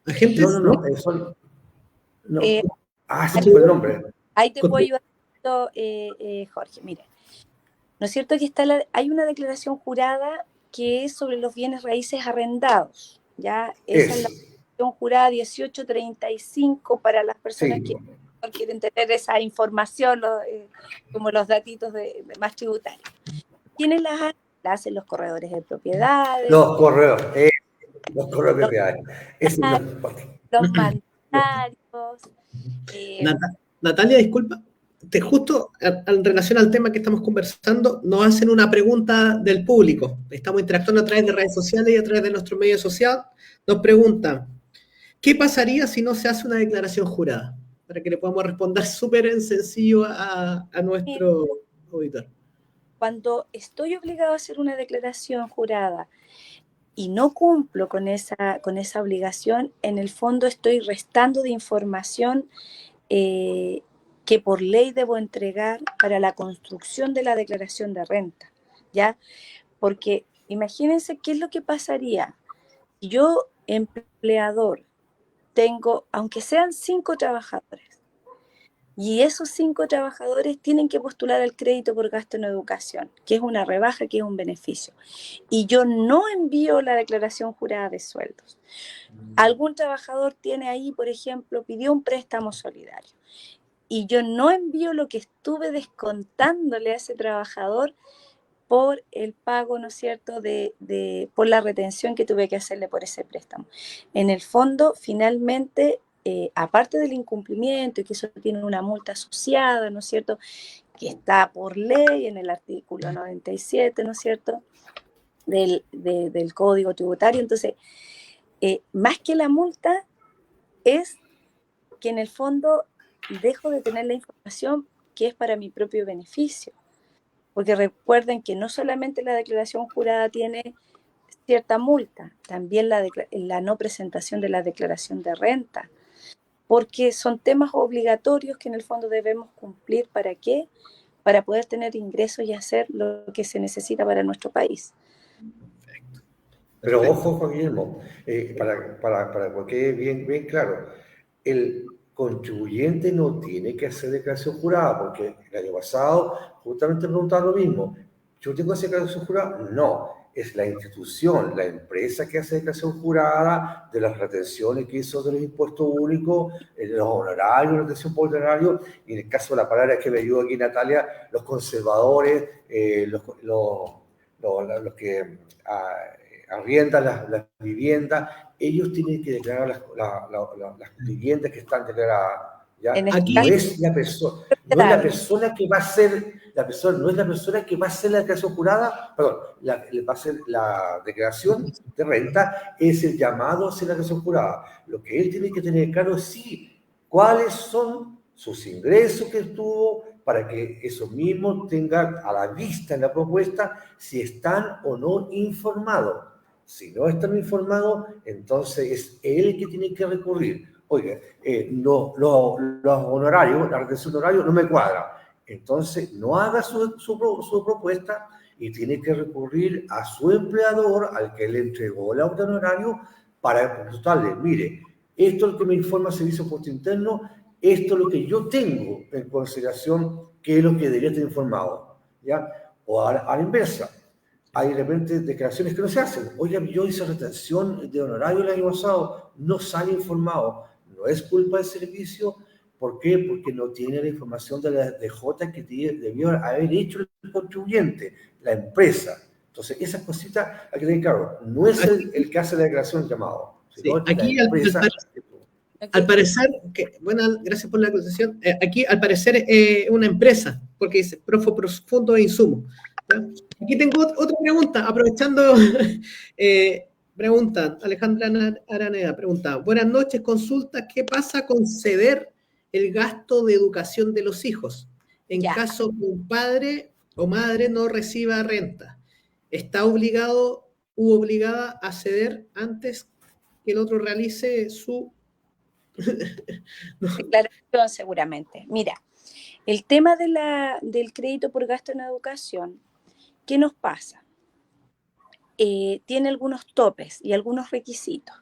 ¿Agentes? No. Se fue el nombre. Ahí te puedo ayudar, Jorge. Mire, ¿no es cierto que hay una declaración jurada que es sobre los bienes raíces arrendados? ¿Ya? Esa es la declaración jurada 1835 para las personas que quieren tener esa información, como los datitos más tributarios. ¿Quiénes las hacen? Los corredores de propiedades. Los corredores de propiedades. Los mandatarios. Natalia, disculpa. justo en relación al tema que estamos conversando, nos hacen una pregunta del público. Estamos interactuando a través de redes sociales y a través de nuestro medio social. Nos preguntan, ¿qué pasaría si no se hace una declaración jurada? Para que le podamos responder súper en sencillo a nuestro auditor. Cuando estoy obligado a hacer una declaración jurada y no cumplo con esa obligación, en el fondo estoy restando de información que por ley debo entregar para la construcción de la declaración de renta, ¿ya? Porque imagínense qué es lo que pasaría si yo, empleador, tengo, aunque sean 5 trabajadores, y esos 5 trabajadores tienen que postular al crédito por gasto en educación, que es una rebaja, que es un beneficio, y yo no envío la declaración jurada de sueldos. Algún trabajador tiene ahí, por ejemplo, pidió un préstamo solidario, y yo no envío lo que estuve descontándole a ese trabajador por el pago, ¿no es cierto?, por la retención que tuve que hacerle por ese préstamo. En el fondo, finalmente, aparte del incumplimiento y que eso tiene una multa asociada, ¿no es cierto?, que está por ley en el artículo 97, ¿no es cierto?, del Código Tributario. Entonces, más que la multa, es que en el fondo dejo de tener la información que es para mi propio beneficio. Porque recuerden que no solamente la declaración jurada tiene cierta multa, también la no presentación de la declaración de renta, porque son temas obligatorios que en el fondo debemos cumplir. ¿Para qué? Para poder tener ingresos y hacer lo que se necesita para nuestro país. Pero ojo, Juan Guillermo, para que quede bien claro, el contribuyente no tiene que hacer declaración jurada, porque el año pasado justamente preguntaba lo mismo. ¿Yo tengo que hacer declaración jurada? No, es la institución, la empresa que hace declaración jurada de las retenciones que hizo de los impuestos únicos, de los honorarios, la retención por honorario, y en el caso de la palabra que me ayudó aquí Natalia, los conservadores, los que arriendan las viviendas, ellos tienen que declarar las viviendas que están declaradas. ¿Ya? Aquí, No es la persona que va a hacer, no es la persona que va a hacer la declaración jurada, perdón, va a hacer la declaración de renta, es el llamado a hacer la declaración jurada. Lo que él tiene que tener claro es cuáles son sus ingresos que tuvo, para que eso mismo tenga a la vista en la propuesta si están o no informados. Si no están informados, entonces es él el que tiene que recurrir. Oiga, los honorarios, la retención de honorarios no me cuadra. Entonces, no haga su propuesta y tiene que recurrir a su empleador, al que le entregó el honorario, para preguntarle, mire, esto es lo que me informa el Servicio de Impuesto Interno, esto es lo que yo tengo en consideración que es lo que debería estar informado, ¿ya? O a la inversa. Hay de repente declaraciones que no se hacen. Oiga, yo hice retención de honorario el año pasado, no sale informado. No es culpa del servicio. ¿Por qué? Porque no tiene la información de la DJ que debió haber hecho el contribuyente, la empresa. Entonces, esas cositas hay que tener claro. No es el que hace la declaración llamado, sino sí, aquí la empresa. al parecer, bueno, gracias por la acusación. Aquí, al parecer, es una empresa, porque dice profundo de insumo. ¿Ya? Aquí tengo otra pregunta, aprovechando, pregunta, Alejandra Araneda pregunta, buenas noches, consulta, ¿qué pasa con ceder el gasto de educación de los hijos en caso que un padre o madre no reciba renta? ¿Está obligado u obligada a ceder antes que el otro realice su declaración? Seguramente. Mira, el tema del crédito por gasto en educación, ¿qué nos pasa? Tiene algunos topes y algunos requisitos.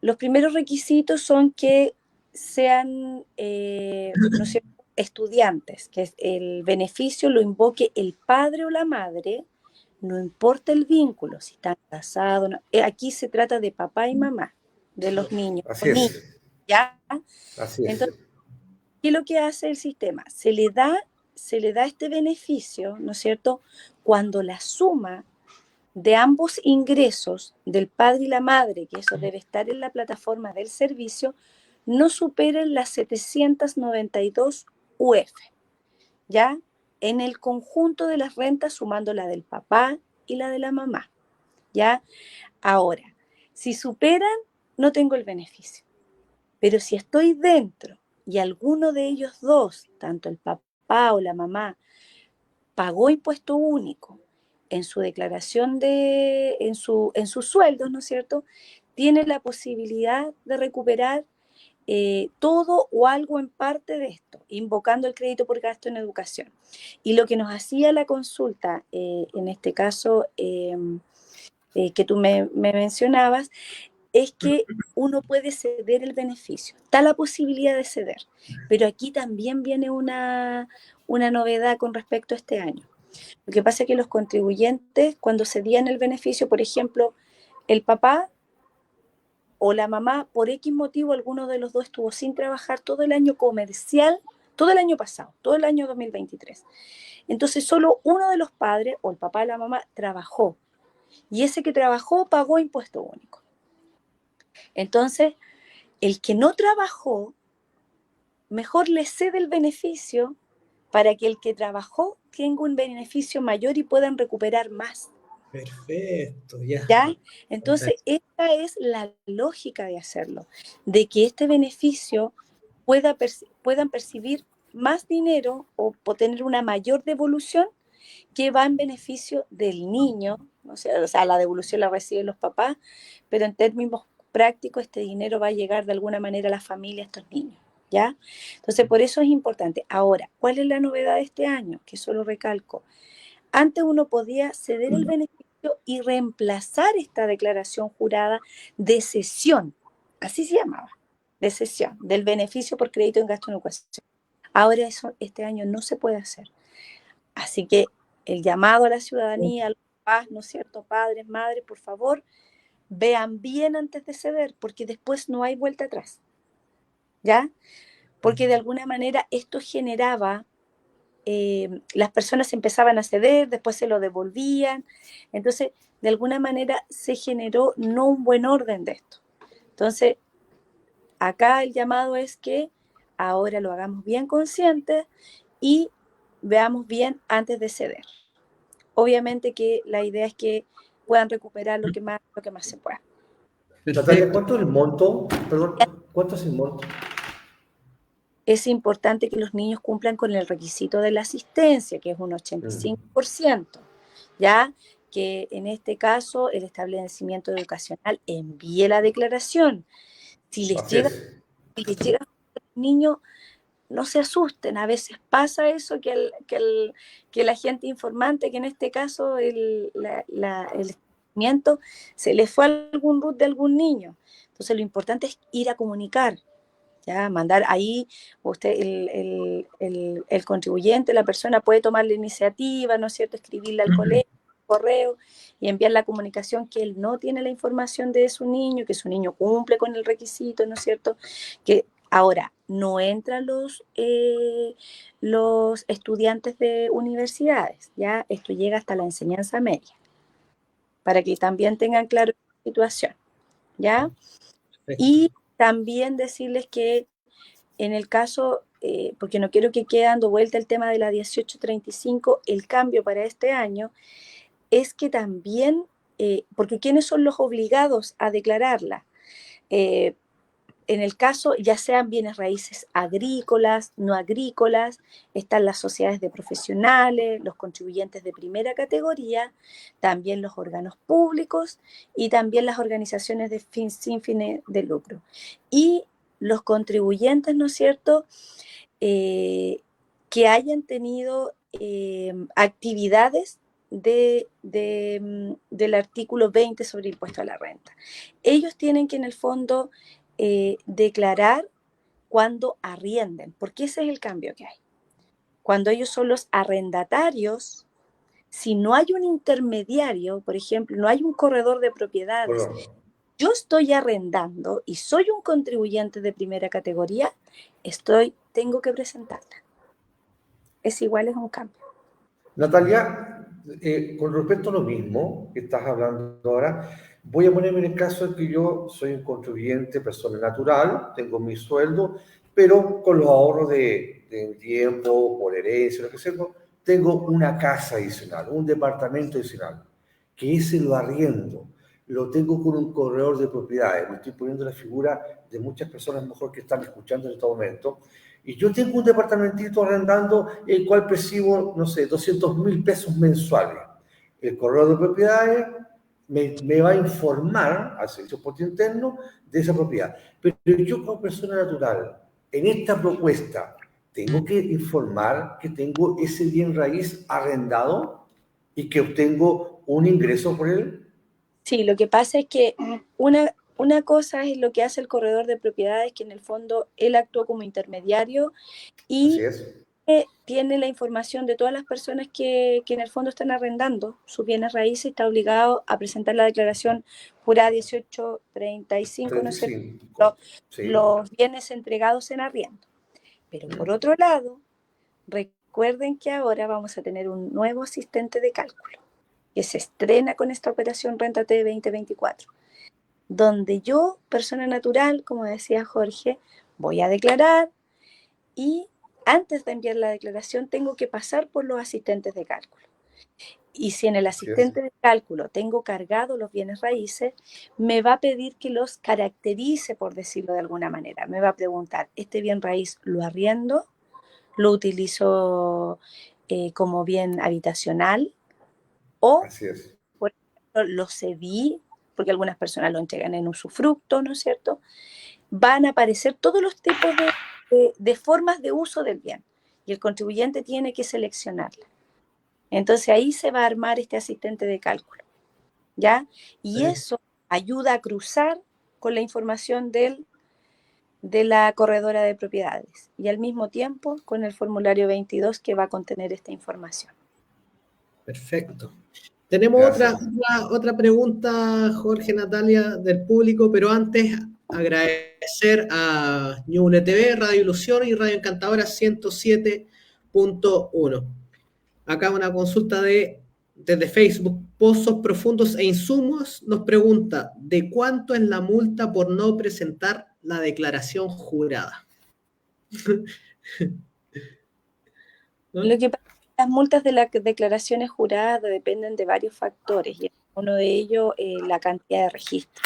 Los primeros requisitos son que sean no sé, estudiantes, que el beneficio lo invoque el padre o la madre, no importa el vínculo, si están casados. No. Aquí se trata de papá y mamá, de los niños. Así es. Niños, ¿ya? Así es. Entonces, ¿qué es lo que hace el sistema? Se le da este beneficio, ¿no es cierto?, cuando la suma de ambos ingresos, del padre y la madre, que eso debe estar en la plataforma del servicio, no superen las 792 UF, ¿ya? En el conjunto de las rentas, sumando la del papá y la de la mamá, ¿ya? Ahora, si superan, no tengo el beneficio. Pero si estoy dentro y alguno de ellos dos, tanto el papá o la mamá, pagó impuesto único en su declaración en sus sueldos, ¿no es cierto?, tiene la posibilidad de recuperar todo o algo en parte de esto, invocando el crédito por gasto en educación. Y lo que nos hacía la consulta, en este caso que tú me mencionabas, es que uno puede ceder el beneficio. Está la posibilidad de ceder, pero aquí también viene una novedad con respecto a este año. Lo que pasa es que los contribuyentes, cuando cedían el beneficio, por ejemplo, el papá o la mamá, por X motivo, alguno de los dos estuvo sin trabajar todo el año comercial, todo el año pasado, todo el año 2023. Entonces, solo uno de los padres, o el papá o la mamá, trabajó. Y ese que trabajó pagó impuesto único. Entonces, el que no trabajó, mejor le cede el beneficio para que el que trabajó tenga un beneficio mayor y puedan recuperar más. Perfecto, ya. ¿Ya? Entonces, esta es la lógica de hacerlo, de que este beneficio puedan percibir más dinero o tener una mayor devolución que va en beneficio del niño, ¿no? O sea, la devolución la reciben los papás, pero en términos prácticos este dinero va a llegar de alguna manera a la familia, a estos niños, ¿ya? Entonces, por eso es importante. Ahora, ¿cuál es la novedad de este año? Que solo recalco. Antes uno podía ceder el beneficio y reemplazar esta declaración jurada de cesión, así se llamaba, de cesión, del beneficio por crédito en gasto en educación. Ahora eso este año no se puede hacer. Así que el llamado a la ciudadanía, a los papás, ¿no es cierto?, padres, madres, por favor, vean bien antes de ceder, porque después no hay vuelta atrás, ¿ya? Porque de alguna manera esto generaba, las personas empezaban a ceder, después se lo devolvían, entonces de alguna manera se generó no un buen orden de esto. Entonces, acá el llamado es que ahora lo hagamos bien conscientes y veamos bien antes de ceder. Obviamente que la idea es que puedan recuperar lo que más se pueda. Natalia, Perfecto. ¿cuánto es el monto? Perdón, ¿cuánto es el monto? Es importante que los niños cumplan con el requisito de la asistencia, que es un 85%, ¿ya? Que en este caso el establecimiento educacional envíe la declaración. Si les Así llega, es. si les llega a los niños, no se asusten, a veces pasa eso, que la gente informante, que en este caso el establecimiento, se le fue algún root de algún niño. Entonces lo importante es ir a comunicar, ya, mandar ahí, usted, el contribuyente, la persona puede tomar la iniciativa, ¿no es cierto?, escribirle al colegio, correo, y enviar la comunicación que él no tiene la información de su niño, que su niño cumple con el requisito, ¿no es cierto?, que ahora no entran los estudiantes de universidades, ya, esto llega hasta la enseñanza media, para que también tengan claro la situación, ¿ya? Perfecto. Y también decirles que en el caso, porque no quiero que quede dando vuelta el tema de la 1835, el cambio para este año es que también, porque ¿quiénes son los obligados a declararla? En el caso, ya sean bienes raíces agrícolas, no agrícolas, están las sociedades de profesionales, los contribuyentes de primera categoría, también los órganos públicos y también las organizaciones sin fines de lucro. Y los contribuyentes, ¿no es cierto?, que hayan tenido actividades del artículo 20 sobre impuesto a la renta. Ellos tienen que en el fondo declarar cuando arrienden, porque ese es el cambio que hay. Cuando ellos son los arrendatarios, si no hay un intermediario, por ejemplo, no hay un corredor de propiedades, yo estoy arrendando y soy un contribuyente de primera categoría, tengo que presentarla. Es igual, es un cambio. Natalia, con respecto a lo mismo que estás hablando ahora, voy a ponerme en el caso de que yo soy un contribuyente, persona natural, tengo mi sueldo, pero con los ahorros de en tiempo, por herencia, lo que sea, tengo una casa adicional, un departamento adicional, que ese lo arriendo, lo tengo con un corredor de propiedades. Me estoy poniendo la figura de muchas personas mejor que están escuchando en este momento. Y yo tengo un departamentito arrendando, el cual percibo, no sé, 200.000 pesos mensuales. El corredor de propiedades me va a informar al servicio de porte interno de esa propiedad. Pero yo como persona natural, en esta propuesta, tengo que informar que tengo ese bien raíz arrendado y que obtengo un ingreso por él. Sí, lo que pasa es que una cosa es lo que hace el corredor de propiedades, que en el fondo él actúa como intermediario Así y es. tiene la información de todas las personas que en el fondo están arrendando sus bienes raíces, está obligado a presentar la declaración jurada 1835, ¿no es cierto? 35. Sí. Los bienes entregados en arriendo. Pero por otro lado, recuerden que ahora vamos a tener un nuevo asistente de cálculo que se estrena con esta operación Renta T 2024, donde yo, persona natural, como decía Jorge, voy a declarar y antes de enviar la declaración tengo que pasar por los asistentes de cálculo. Y si en el asistente de cálculo tengo cargados los bienes raíces, me va a pedir que los caracterice, por decirlo de alguna manera. Me va a preguntar, ¿este bien raíz lo arriendo? ¿Lo utilizo como bien habitacional? ¿O, Así es. por ejemplo, lo cedí? Porque algunas personas lo entregan en usufructo, ¿no es cierto? Van a aparecer todos los tipos de formas de uso del bien. Y el contribuyente tiene que seleccionarla. Entonces ahí se va a armar este asistente de cálculo, ¿ya? Y eso ayuda a cruzar con la información de la corredora de propiedades y al mismo tiempo con el formulario 22 que va a contener esta información. Perfecto. Tenemos otra pregunta, Jorge, Natalia, del público, pero antes agradecer a Ñuble TV, Radio Ilusión y Radio Encantadora 107.1. Acá una consulta desde Facebook. Pozos Profundos e Insumos nos pregunta, ¿de cuánto es la multa por no presentar la declaración jurada? ¿No? Lo que pasa es que las multas de las declaraciones juradas dependen de varios factores y uno de ellos la cantidad de registro,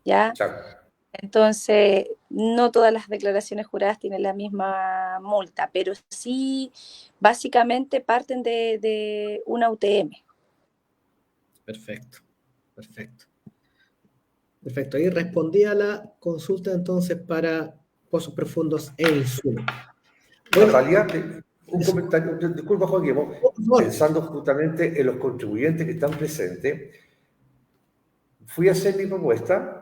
¿ya? Claro. Entonces, no todas las declaraciones juradas tienen la misma multa, pero sí básicamente parten de una UTM. Perfecto. Ahí respondí a la consulta entonces para Pozos Profundos e Insumos. Natalia, un comentario, disculpa Joaquín, pensando justamente en los contribuyentes que están presentes, fui a hacer mi propuesta,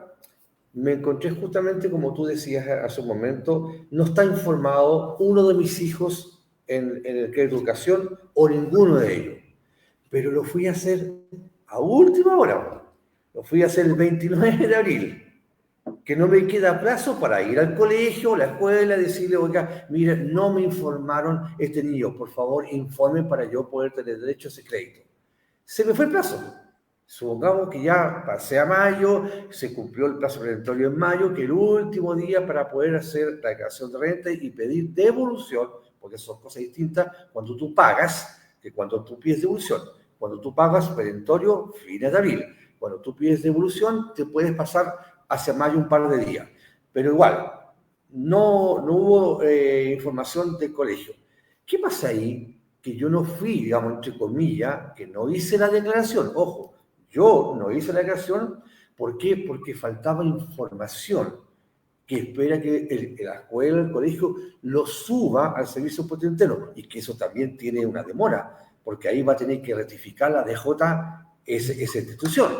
me encontré justamente, como tú decías hace un momento, no está informado uno de mis hijos en el crédito de educación o ninguno de ellos, pero lo fui a hacer a última hora, lo fui a hacer el 29 de abril, que no me queda plazo para ir al colegio, a la escuela, decirle, oiga, mire, no me informaron este niño, por favor, informen para yo poder tener derecho a ese crédito. Se me fue el plazo. Supongamos que ya pasé a mayo, se cumplió el plazo perentorio en mayo, que el último día para poder hacer la declaración de renta y pedir devolución, porque son cosas distintas cuando tú pagas que cuando tú pides devolución. Cuando tú pagas perentorio, fines de abril. Cuando tú pides devolución, te puedes pasar hacia mayo un par de días. Pero igual, no hubo información del colegio. ¿Qué pasa ahí? Que yo no fui, digamos, entre comillas, que no hice la declaración. Ojo, yo no hice la declaración. ¿Por qué? Porque faltaba información que espera que la escuela, el colegio, lo suba al servicio de interno. Y que eso también tiene una demora, porque ahí va a tener que rectificar la DJ esa institución.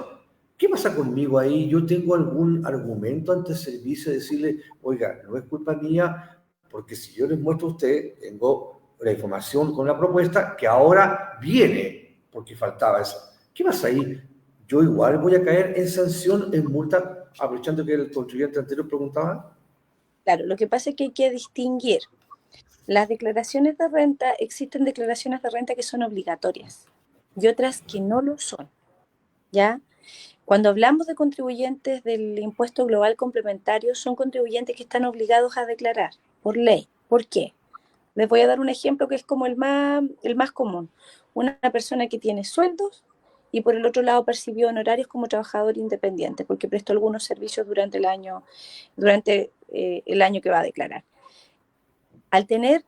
¿Qué pasa conmigo ahí? ¿Yo tengo algún argumento ante el servicio de decirle, oiga, no es culpa mía, porque si yo les muestro a usted, tengo la información con la propuesta que ahora viene, porque faltaba eso? ¿Qué pasa ahí? Yo igual voy a caer en sanción, en multa, aprovechando que el contribuyente anterior preguntaba. Claro, lo que pasa es que hay que distinguir. Las declaraciones de renta, existen declaraciones de renta que son obligatorias y otras que no lo son, ¿ya? Cuando hablamos de contribuyentes del impuesto global complementario, son contribuyentes que están obligados a declarar por ley. ¿Por qué? Les voy a dar un ejemplo que es como el más común. Una persona que tiene sueldos y por el otro lado percibió honorarios como trabajador independiente, porque prestó algunos servicios durante el año que va a declarar. Al tener,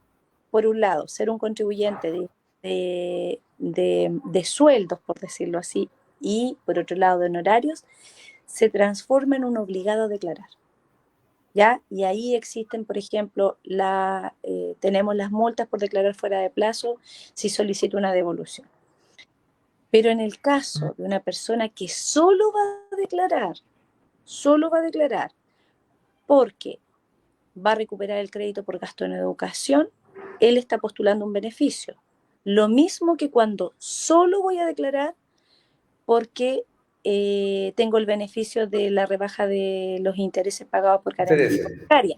por un lado, ser un contribuyente de sueldos, por decirlo así, y por otro lado de honorarios, se transforma en un obligado a declarar. ¿Ya? Y ahí existen, por ejemplo, tenemos las multas por declarar fuera de plazo si solicita una devolución. Pero en el caso de una persona que solo va a declarar porque va a recuperar el crédito por gasto en educación, él está postulando un beneficio. Lo mismo que cuando solo voy a declarar porque tengo el beneficio de la rebaja de los intereses pagados por garantía hipotecaria.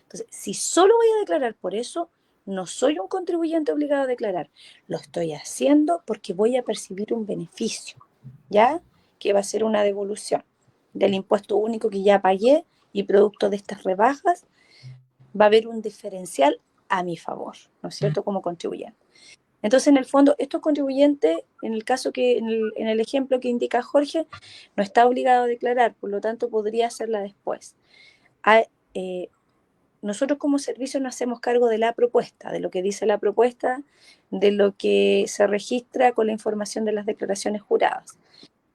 Entonces, si solo voy a declarar por eso, no soy un contribuyente obligado a declarar. Lo estoy haciendo porque voy a percibir un beneficio, ¿ya? Que va a ser una devolución del impuesto único que ya pagué y producto de estas rebajas va a haber un diferencial a mi favor, ¿no es cierto? Como contribuyente. Entonces, en el fondo, estos contribuyentes, en el caso en el ejemplo que indica Jorge, no está obligado a declarar, por lo tanto, podría hacerla después. Nosotros como servicio nos hacemos cargo de la propuesta, de lo que dice la propuesta, de lo que se registra con la información de las declaraciones juradas.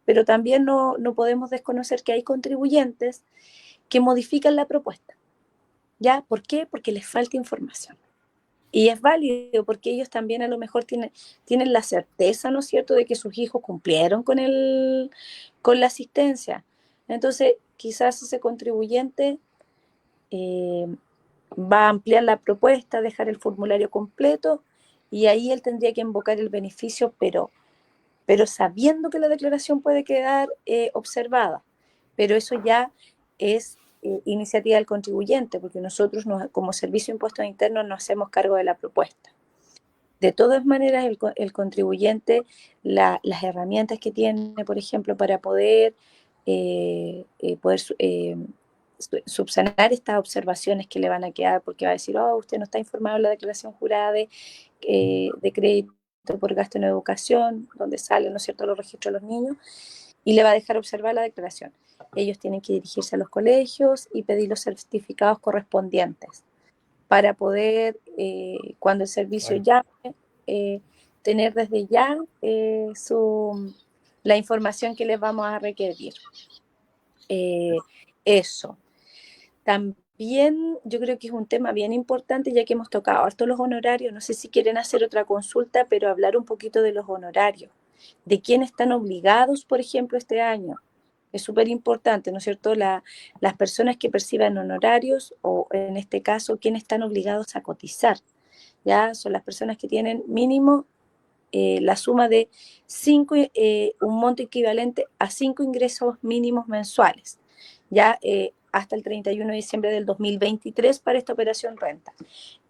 Pero también no podemos desconocer que hay contribuyentes que modifican la propuesta. ¿Ya? ¿Por qué? Porque les falta información. Y es válido porque ellos también a lo mejor tienen la certeza, ¿no es cierto?, de que sus hijos cumplieron con la asistencia. Entonces, quizás ese contribuyente va a ampliar la propuesta, dejar el formulario completo y ahí él tendría que invocar el beneficio, pero sabiendo que la declaración puede quedar observada. Pero eso ya es iniciativa del contribuyente, porque nosotros como Servicio de Impuestos Internos nos hacemos cargo de la propuesta. De todas maneras, el contribuyente, las herramientas que tiene, por ejemplo, para poder subsanar estas observaciones que le van a quedar, porque va a decir, usted no está informado en la declaración jurada de crédito por gasto en educación, donde salen, ¿no es cierto?, los registros de los niños, y le va a dejar observar la declaración. Ellos tienen que dirigirse a los colegios y pedir los certificados correspondientes para poder, cuando el servicio llame, tener desde ya la información que les vamos a requerir. Eso. También yo creo que es un tema bien importante, ya que hemos tocado harto los honorarios. No sé si quieren hacer otra consulta, pero hablar un poquito de los honorarios, de quiénes están obligados, por ejemplo, este año. Es súper importante, ¿no es cierto? Las personas que perciban honorarios, o en este caso, quiénes están obligados a cotizar, ¿ya? Son las personas que tienen mínimo la suma de un monto equivalente a 5 ingresos mínimos mensuales, ¿ya? Hasta el 31 de diciembre del 2023 para esta operación renta.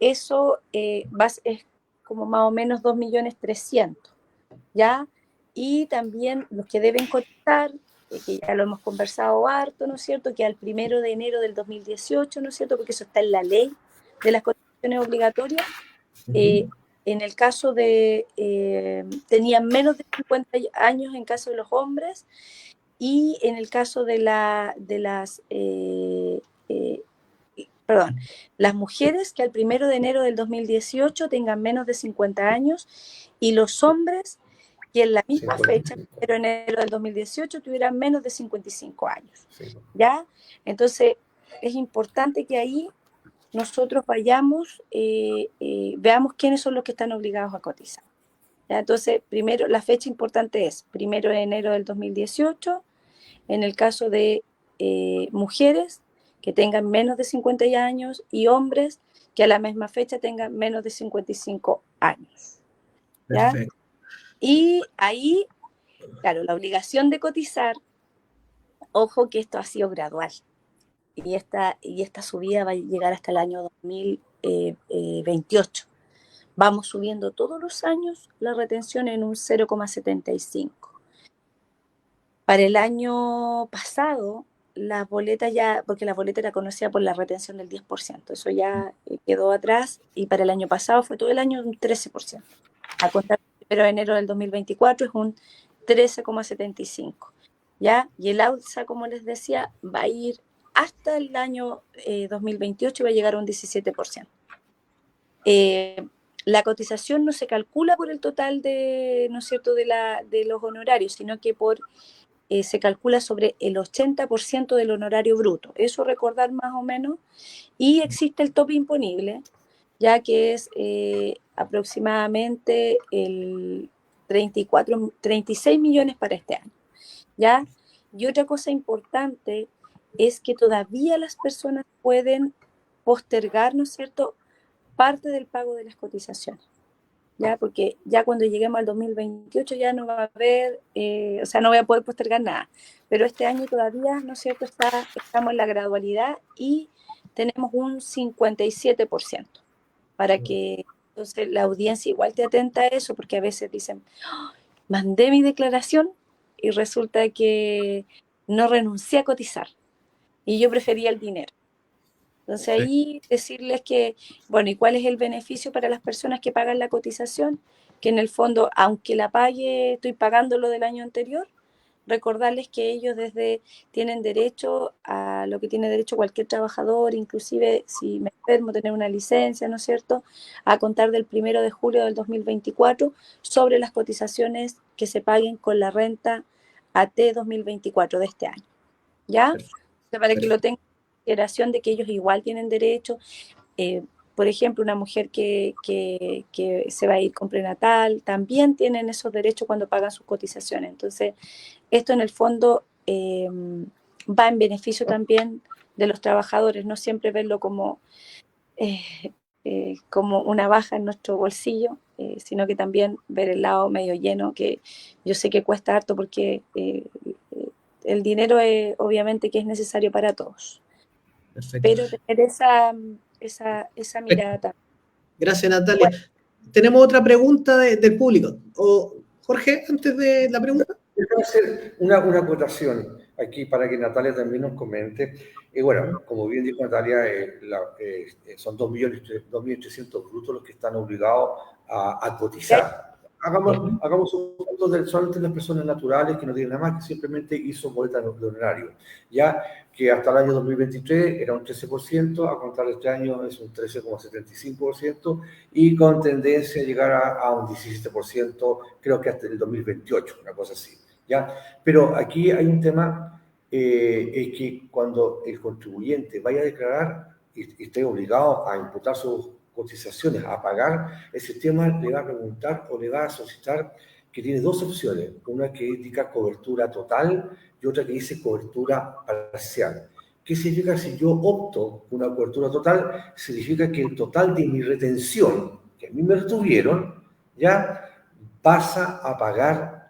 Eso es como más o menos 2.300.000, ¿ya? Y también los que deben cotizar, que ya lo hemos conversado harto, ¿no es cierto?, que al 1 de enero del 2018, ¿no es cierto?, porque eso está en la ley de las cotizaciones obligatorias, en el caso de, tenían menos de 50 años en caso de los hombres, y en el caso de las mujeres, que al 1 de enero del 2018 tengan menos de 50 años, y los hombres que en la misma fecha, pero en enero del 2018, tuvieran menos de 55 años. ¿Ya? Entonces, es importante que ahí nosotros vayamos, veamos quiénes son los que están obligados a cotizar. ¿Ya? Entonces, primero, la fecha importante es 1 de enero del 2018, en el caso de mujeres que tengan menos de 50 años y hombres que a la misma fecha tengan menos de 55 años. ¿Ya? Perfecto. Y ahí, claro, la obligación de cotizar, ojo que esto ha sido gradual, y esta subida va a llegar hasta el año 2028. Vamos subiendo todos los años la retención en un 0,75. Para el año pasado, las boletas ya, porque la boleta era conocida por la retención del 10%, eso ya quedó atrás y para el año pasado fue todo el año un 13%. A contar del 1 de enero del 2024 es un 13,75%, ¿ya? Y el alza, como les decía, va a ir hasta el año 2028 y va a llegar a un 17%. La cotización no se calcula por el total de, ¿no es cierto?, de los honorarios, sino que se calcula sobre el 80% del honorario bruto. Eso recordar más o menos. Y existe el tope imponible, ya que es aproximadamente el 36 millones para este año, ¿ya? Y otra cosa importante es que todavía las personas pueden postergar, ¿no es cierto?, parte del pago de las cotizaciones, ¿ya? Porque ya cuando lleguemos al 2028 ya no va a haber, o sea, no voy a poder postergar nada, pero este año todavía, ¿no es cierto?, estamos en la gradualidad y tenemos un 57%, para que entonces la audiencia igual te atenta a eso, porque a veces dicen, "Oh, mandé mi declaración y resulta que no renuncié a cotizar y yo prefería el dinero". Entonces ahí decirles que, bueno, ¿y cuál es el beneficio para las personas que pagan la cotización? Que en el fondo, aunque la pague, estoy pagando lo del año anterior, recordarles que ellos tienen derecho a lo que tiene derecho cualquier trabajador, inclusive si me enfermo, tener una licencia, ¿no es cierto?, a contar del 1 de julio del 2024 sobre las cotizaciones que se paguen con la renta AT 2024 de este año, ¿ya? Perfecto. Para que lo tengan en consideración de que ellos igual tienen derecho. Por ejemplo, una mujer que se va a ir con prenatal, también tienen esos derechos cuando pagan sus cotizaciones. Entonces, esto en el fondo va en beneficio también de los trabajadores, no siempre verlo eh, como una baja en nuestro bolsillo, sino que también ver el lado medio lleno, que yo sé que cuesta harto porque el dinero obviamente que es necesario para todos. Perfecto. Pero tener esa mirada también. Gracias, Natalia. Bueno, Tenemos otra pregunta del público. Jorge, antes de la pregunta. Déjame hacer una acotación aquí para que Natalia también nos comente. Bueno, como bien dijo Natalia, son 2.300.000 brutos los que están obligados a cotizar. Hagamos un punto solamente de las personas naturales que no tienen nada más, que simplemente hizo boleta de honorario. Ya que hasta el año 2023 era un 13%, a contar de este año es un 13,75% y con tendencia a llegar a un 17%, creo que hasta el 2028, una cosa así. ¿Ya? Pero aquí hay un tema, es que cuando el contribuyente vaya a declarar y esté obligado a imputar sus cotizaciones, a pagar, el sistema le va a preguntar o le va a solicitar que tiene dos opciones, una que indica cobertura total y otra que dice cobertura parcial. ¿Qué significa? Si yo opto por una cobertura total, significa que el total de mi retención, que a mí me retuvieron, ya pasa a pagar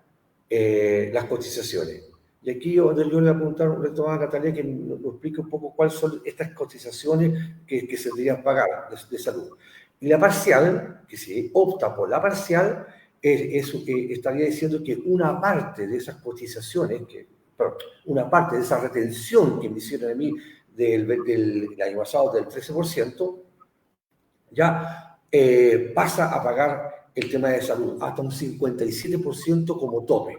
las cotizaciones. Y aquí yo le voy a preguntar a Natalia que nos explique un poco cuáles son estas cotizaciones que se deberían pagar de salud. Y la parcial, que si opta por la parcial, estaría diciendo que una parte de esas cotizaciones, una parte de esa retención que me hicieron a mí del año pasado del 13%, ya pasa a pagar el tema de salud, hasta un 57% como tope,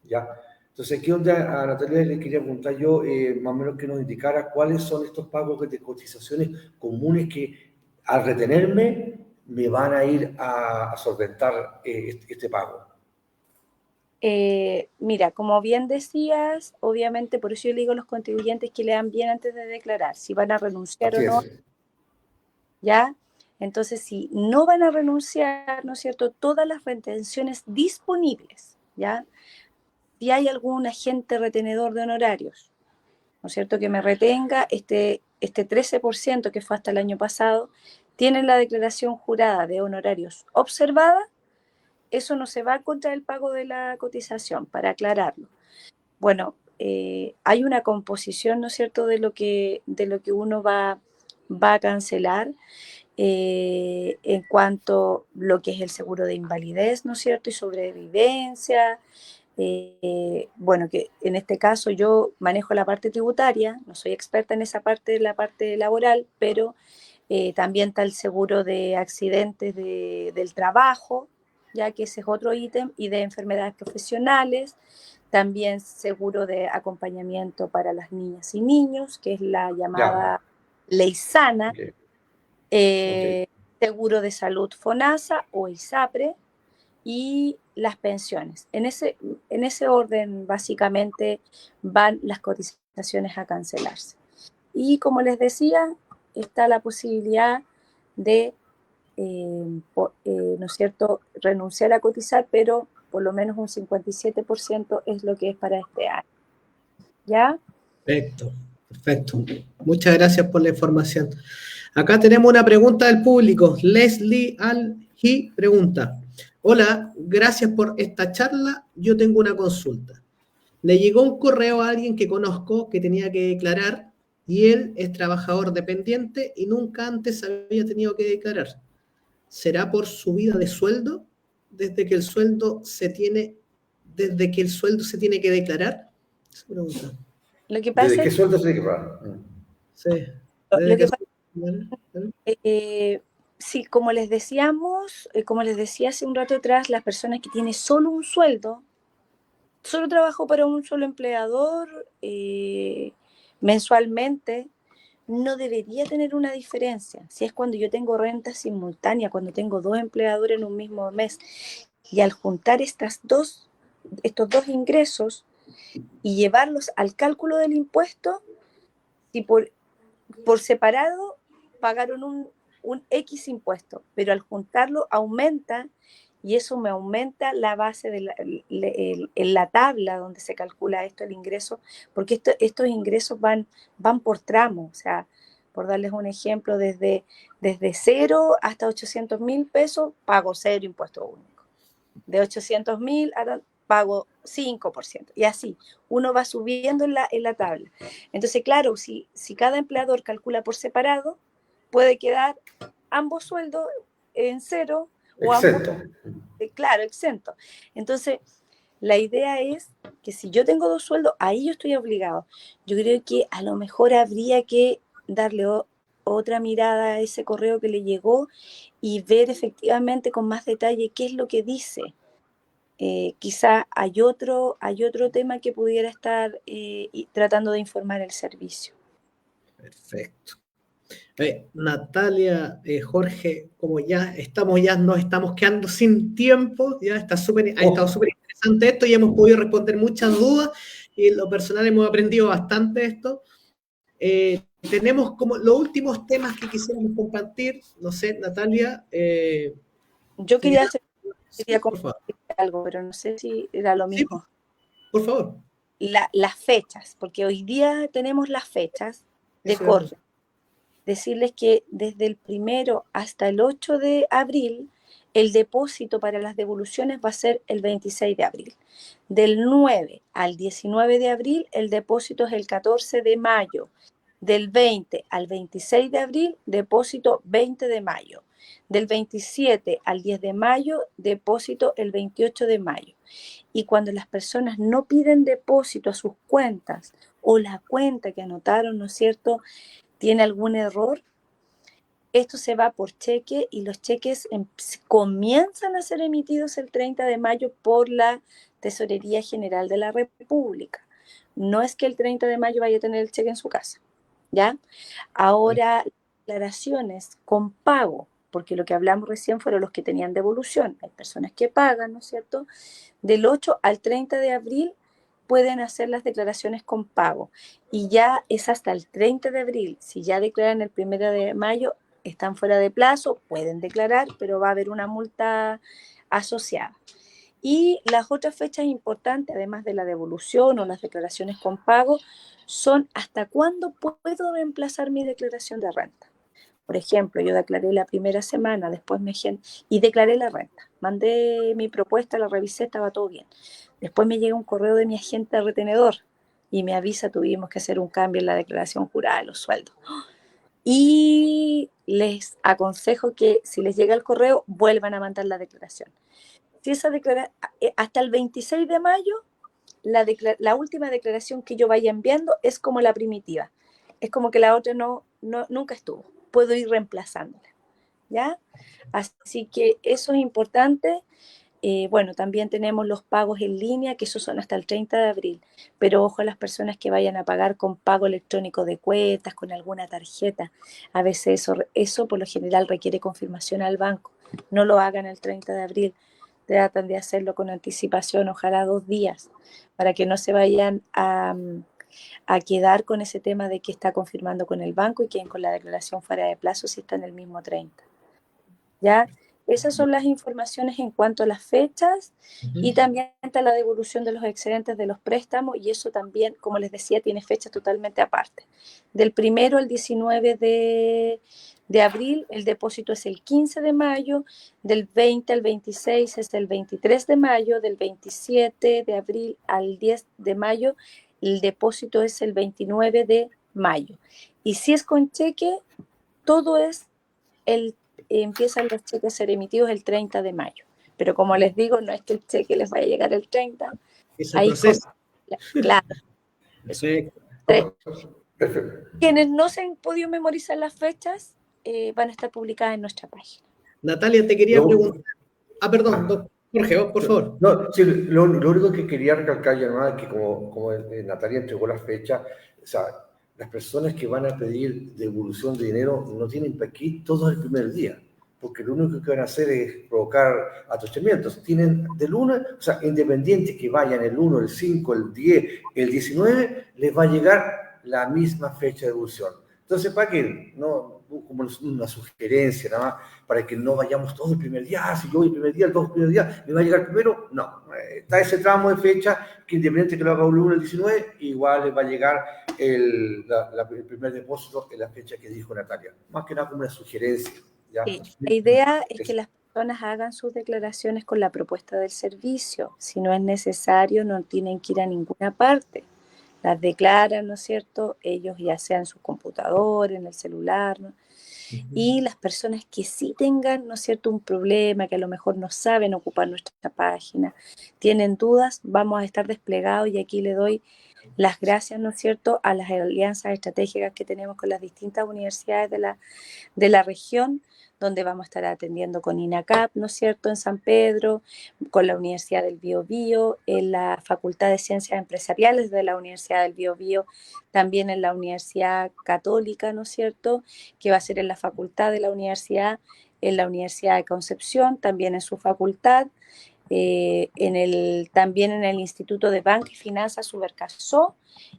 ¿ya? Entonces, aquí donde a Natalia le quería preguntar yo, más o menos que nos indicara cuáles son estos pagos de cotizaciones comunes que al retenerme me van a ir a solventar este pago. Mira, como bien decías, obviamente por eso yo le digo a los contribuyentes que lean bien antes de declarar, si van a renunciar o no, ¿ya? Entonces, si no van a renunciar, ¿no es cierto?, todas las retenciones disponibles, ¿ya? Si hay algún agente retenedor de honorarios, ¿no es cierto?, que me retenga este 13% que fue hasta el año pasado, tienen la declaración jurada de honorarios observada, eso no se va contra el pago de la cotización, para aclararlo. Bueno, hay una composición, ¿no es cierto?, de lo que uno va a cancelar en cuanto a lo que es el seguro de invalidez, ¿no es cierto?, y sobrevivencia, bueno, que en este caso yo manejo la parte tributaria, no soy experta en esa parte, la parte laboral, pero también está el seguro de accidentes del trabajo, ya que ese es otro ítem, y de enfermedades profesionales, también seguro de acompañamiento para las niñas y niños, que es la Ya, llamada ley sana, ok, ok. eh, seguro de salud FONASA o ISAPRE, y las pensiones. En ese orden, básicamente, van las cotizaciones a cancelarse. Y como les decía, está la posibilidad de, ¿no es cierto?, renunciar a cotizar, pero por lo menos un 57% es lo que es para este año. ¿Ya? Perfecto, perfecto. Muchas gracias por la información. Acá tenemos una pregunta del público. Leslie Alji pregunta: hola, gracias por esta charla. Yo tengo una consulta. Le llegó un correo a alguien que conozco que tenía que declarar y él es trabajador dependiente y nunca antes había tenido que declarar. ¿Será por subida de sueldo? Desde que el sueldo se tiene, desde que el sueldo se tiene que declarar. Esa pregunta. Lo que ¿Desde pasa qué es, sueldo se tiene que pagar? Sí. lo Desde que que el pasa, sueldo. sí, como les decíamos, como les decía hace un rato atrás, las personas que tienen solo un sueldo, solo trabajo para un solo empleador mensualmente, no debería tener una diferencia. Si es cuando yo tengo renta simultánea, cuando tengo dos empleadores en un mismo mes, y al juntar estos dos ingresos y llevarlos al cálculo del impuesto, si por separado pagaron un X impuesto, pero al juntarlo aumenta, y eso me aumenta la base en la tabla donde se calcula esto, el ingreso, porque estos ingresos van por tramo, o sea, por darles un ejemplo, desde 0 hasta 800.000 pesos pago 0 impuesto único. De 800.000 pago 5%, y así uno va subiendo en la tabla. Entonces, claro, si cada empleador calcula por separado, puede quedar ambos sueldos en cero o ambos, Exento. claro, exentos. Entonces, la idea es que si yo tengo dos sueldos, ahí yo estoy obligado. Yo creo que a lo mejor habría que darle otra mirada a ese correo que le llegó y ver efectivamente con más detalle qué es lo que dice. Quizá hay otro tema que pudiera estar tratando de informar el servicio. Perfecto. Natalia, Jorge, como ya nos estamos quedando sin tiempo, ya ha estado Oh, súper interesante esto y hemos podido responder muchas dudas y en lo personal hemos aprendido bastante de esto. Tenemos como los últimos temas que quisiéramos compartir, no sé, Natalia, Yo sería, quería sí, por favor. compartir algo, pero no sé si era lo Sí, mismo. por favor. Las fechas, porque hoy día tenemos las fechas de Eso es. corte. Decirles que desde el 1 hasta el 8 de abril, el depósito para las devoluciones va a ser el 26 de abril. Del 9 al 19 de abril, el depósito es el 14 de mayo. Del 20 al 26 de abril, depósito 20 de mayo. Del 27 al 10 de mayo, depósito el 28 de mayo. Y cuando las personas no piden depósito a sus cuentas o la cuenta que anotaron, ¿no es cierto?, tiene algún error, esto se va por cheque y los cheques comienzan a ser emitidos el 30 de mayo por la Tesorería General de la República. No es que el 30 de mayo vaya a tener el cheque en su casa, ¿ya? Ahora, declaraciones con pago, porque lo que hablamos recién fueron los que tenían devolución. Hay personas que pagan, ¿no es cierto? Del 8 al 30 de abril pueden hacer las declaraciones con pago y ya es hasta el 30 de abril. Si ya declaran el 1 de mayo, están fuera de plazo, pueden declarar, pero va a haber una multa asociada. Y las otras fechas importantes, además de la devolución o las declaraciones con pago, son hasta cuándo puedo reemplazar mi declaración de renta. Por ejemplo, yo declaré la primera semana, después y declaré la renta. Mandé mi propuesta, la revisé, estaba todo bien. Después me llega un correo de mi agente retenedor y me avisa, tuvimos que hacer un cambio en la declaración jurada de los sueldos. Y les aconsejo que si les llega el correo, vuelvan a mandar la declaración. Si esa hasta el 26 de mayo, la última declaración que yo vaya enviando es como la primitiva. Es como que la otra nunca estuvo. Puedo ir reemplazándola, ¿ya? Así que eso es importante. Bueno, también tenemos los pagos en línea, que esos son hasta el 30 de abril, pero ojo a las personas que vayan a pagar con pago electrónico de cuentas, con alguna tarjeta. A veces eso por lo general requiere confirmación al banco. No lo hagan el 30 de abril, tratan de hacerlo con anticipación, ojalá 2 días, para que no se vayan a quedar con ese tema de que está confirmando con el banco y queden con la declaración fuera de plazo si está en el mismo 30. ¿Ya? Esas son las informaciones en cuanto a las fechas y también está la devolución de los excedentes de los préstamos y eso también, como les decía, tiene fechas totalmente aparte. Del 1 al 19 de abril el depósito es el 15 de mayo, del 20 al 26 es el 23 de mayo, del 27 de abril al 10 de mayo el depósito es el 29 de mayo. Y si es con cheque, todo es empiezan los cheques a ser emitidos el 30 de mayo. Pero como les digo, no es que el cheque les vaya a llegar el 30. Es el proceso. Claro. Sí. Perfecto. Quienes no se han podido memorizar las fechas van a estar publicadas en nuestra página. Natalia, te quería preguntar. Perdón, doctor Jorge, por favor. No, sí, lo único que quería recalcar, ya es que como Natalia entregó la fecha, o sea, las personas que van a pedir devolución de dinero no tienen que ir todos el primer día, porque lo único que van a hacer es provocar atochamientos. Tienen del 1, o sea, independientes que vayan el 1, el 5, el 10, el 19, les va a llegar la misma fecha de devolución. Entonces, para que no, como una sugerencia nada más, para que no vayamos todos el primer día, si yo voy el primer día, todos el primer día, ¿me va a llegar primero? No, está ese tramo de fecha que independiente que lo haga el 1 el 19, igual les va a llegar el primer depósito en la fecha que dijo Natalia. Más que nada como una sugerencia. ¿Ya? Sí, la idea es que las personas hagan sus declaraciones con la propuesta del servicio. Si no es necesario, no tienen que ir a ninguna parte. Las declaran, ¿no es cierto? Ellos ya sea en su computador, en el celular, ¿no? Y las personas que sí tengan, ¿no es cierto?, un problema, que a lo mejor no saben ocupar nuestra página, tienen dudas, vamos a estar desplegados y aquí le doy las gracias, ¿no es cierto?, a las alianzas estratégicas que tenemos con las distintas universidades de la región, donde vamos a estar atendiendo con INACAP, ¿no es cierto?, en San Pedro, con la Universidad del Biobío, en la Facultad de Ciencias Empresariales de la Universidad del Biobío, también en la Universidad Católica, ¿no es cierto?, que va a ser en la facultad de la universidad, en la Universidad de Concepción, también en su facultad, también en el Instituto de Banca y Finanzas Subercasó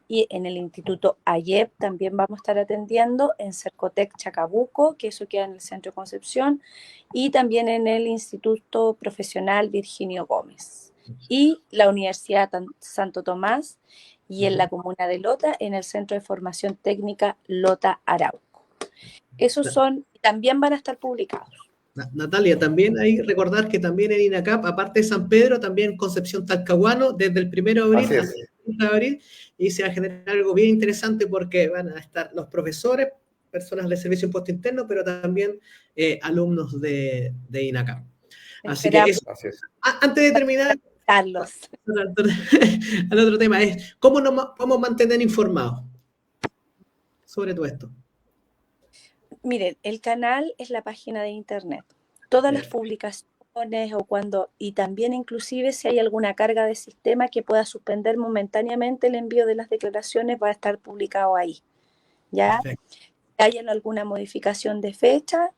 y en el Instituto AYEP también vamos a estar atendiendo, en Cercotec Chacabuco, que eso queda en el Centro de Concepción, y también en el Instituto Profesional Virginio Gómez y la Universidad Santo Tomás y en la comuna de Lota, en el Centro de Formación Técnica Lota Arauco. Esos también van a estar publicados. Natalia, también hay que recordar que también en INACAP, aparte de San Pedro, también Concepción Talcahuano, desde el 1 de abril hasta el 30 de abril, y se va a generar algo bien interesante porque van a estar los profesores, personas de Servicio de Impuesto Interno, pero también alumnos de INACAP. Así que eso, antes de terminar, Carlos, al otro tema es, ¿cómo nos vamos a mantener informados sobre todo esto? Miren, el canal es la página de internet. Todas las publicaciones y también inclusive si hay alguna carga de sistema que pueda suspender momentáneamente el envío de las declaraciones va a estar publicado ahí. ¿Ya? Si hay alguna modificación de fecha,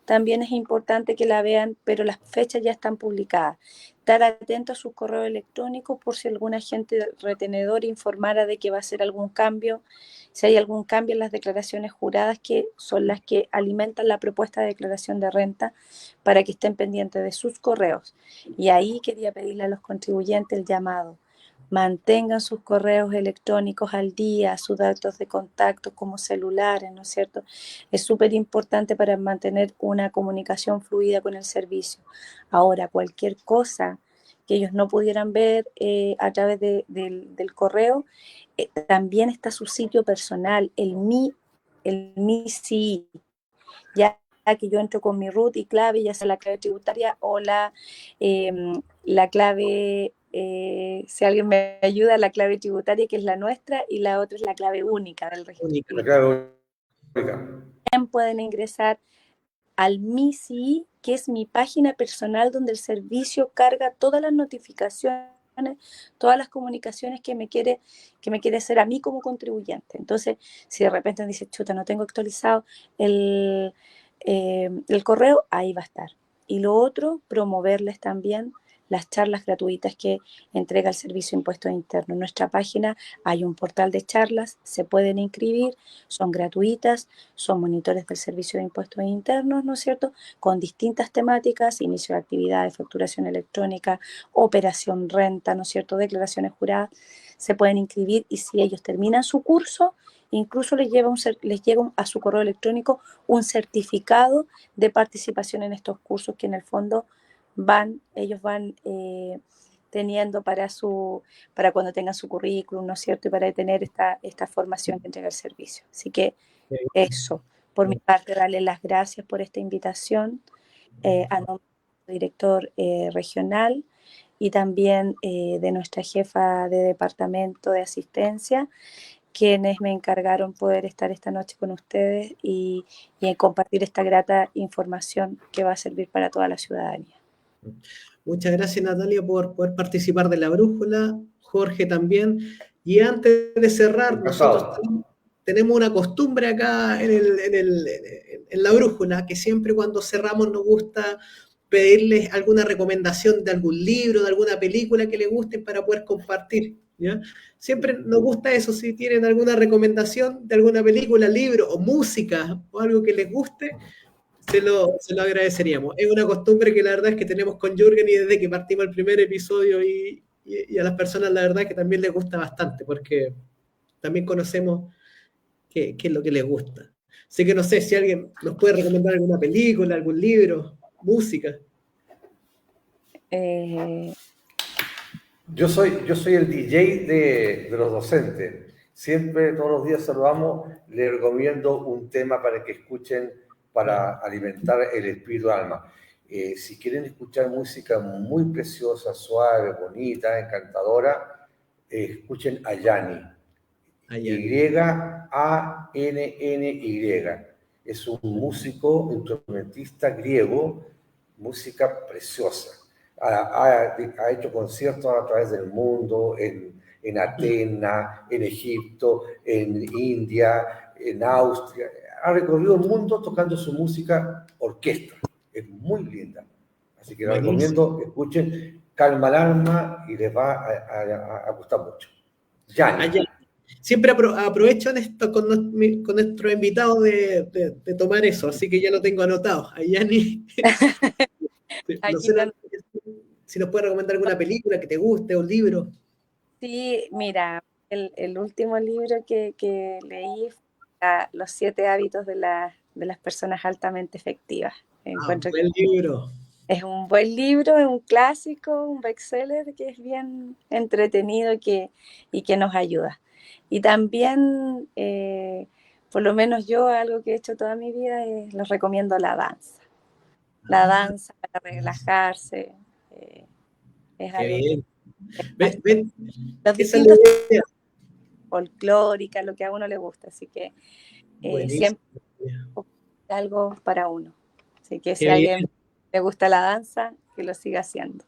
también es importante que la vean, pero las fechas ya están publicadas. Estar atento a sus correos electrónicos por si algún agente retenedor informara de que va a hacer algún cambio, si hay algún cambio en las declaraciones juradas, que son las que alimentan la propuesta de declaración de renta, para que estén pendientes de sus correos. Y ahí quería pedirle a los contribuyentes el llamado. Mantengan sus correos electrónicos al día, sus datos de contacto como celulares, ¿no es cierto? Es súper importante para mantener una comunicación fluida con el servicio. Ahora, cualquier cosa que ellos no pudieran ver a través del correo, también está su sitio personal, el MiCI, ya que yo entro con mi root y clave, ya sea la clave tributaria o la clave, si alguien me ayuda, la clave tributaria, que es la nuestra, y la otra es la clave única del registro. La clave única. También pueden ingresar al MISI, que es mi página personal donde el servicio carga todas las notificaciones, todas las comunicaciones que me quiere hacer a mí como contribuyente. Entonces, si de repente me dice, chuta, no tengo actualizado el correo, ahí va a estar. Y lo otro, promoverles también las charlas gratuitas que entrega el Servicio de Impuestos Internos. En nuestra página hay un portal de charlas, se pueden inscribir, son gratuitas, son monitores del Servicio de Impuestos Internos, ¿no es cierto?, con distintas temáticas: inicio de actividades, facturación electrónica, operación renta, ¿no es cierto?, declaraciones juradas. Se pueden inscribir y si ellos terminan su curso, incluso les llega a su correo electrónico un certificado de participación en estos cursos que en el fondo ellos van teniendo para cuando tengan su currículum, ¿no es cierto?, y para tener esta formación que entrega el servicio. Así que eso, por mi parte, darle las gracias por esta invitación a nombre del director regional y también de nuestra jefa de departamento de asistencia, quienes me encargaron poder estar esta noche con ustedes y compartir esta grata información que va a servir para toda la ciudadanía. Muchas gracias, Natalia, por poder participar de la brújula. Jorge también. Y antes de cerrar, nosotros tenemos una costumbre acá en la brújula, que siempre cuando cerramos nos gusta pedirles alguna recomendación de algún libro, de alguna película que les guste para poder compartir, ¿ya? Siempre nos gusta eso. Si tienen alguna recomendación de alguna película, libro o música o algo que les guste, se lo agradeceríamos. Es una costumbre que la verdad es que tenemos con Jürgen y desde que partimos el primer episodio y a las personas la verdad es que también les gusta bastante porque también conocemos qué es lo que les gusta. Así que no sé si alguien nos puede recomendar alguna película, algún libro, música. Yo soy el DJ de los docentes. Siempre, todos los días saludamos, les recomiendo un tema para que escuchen, para alimentar el espíritu alma. Si quieren escuchar música muy preciosa, suave, bonita, encantadora, escuchen a Yanni. Y-A-N-N-Y. Es un músico, instrumentista griego, música preciosa. Ha hecho conciertos a través del mundo, en Atenas, en Egipto, en India, en Austria. Ha recorrido el mundo tocando su música orquesta. Es muy linda. Así que la recomiendo, escuchen, calma el alma y les va a gustar mucho. Yanni. Siempre aprovecho en esto con nuestro invitado de tomar eso, así que ya lo tengo anotado. A Yanni. No sé si nos puede recomendar alguna película que te guste o un libro. Sí, mira, el último libro que leí fue Los 7 hábitos de las personas altamente efectivas. Encuentro buen libro. Es un buen libro, es un clásico, un bestseller que es bien entretenido y que nos ayuda. Y también, por lo menos yo, algo que he hecho toda mi vida, les recomiendo la danza. La danza para relajarse. Es algo bien. Los distintos folclóricas, lo que a uno le gusta. Así que siempre algo para uno. Así que si a alguien le gusta la danza, que lo siga haciendo.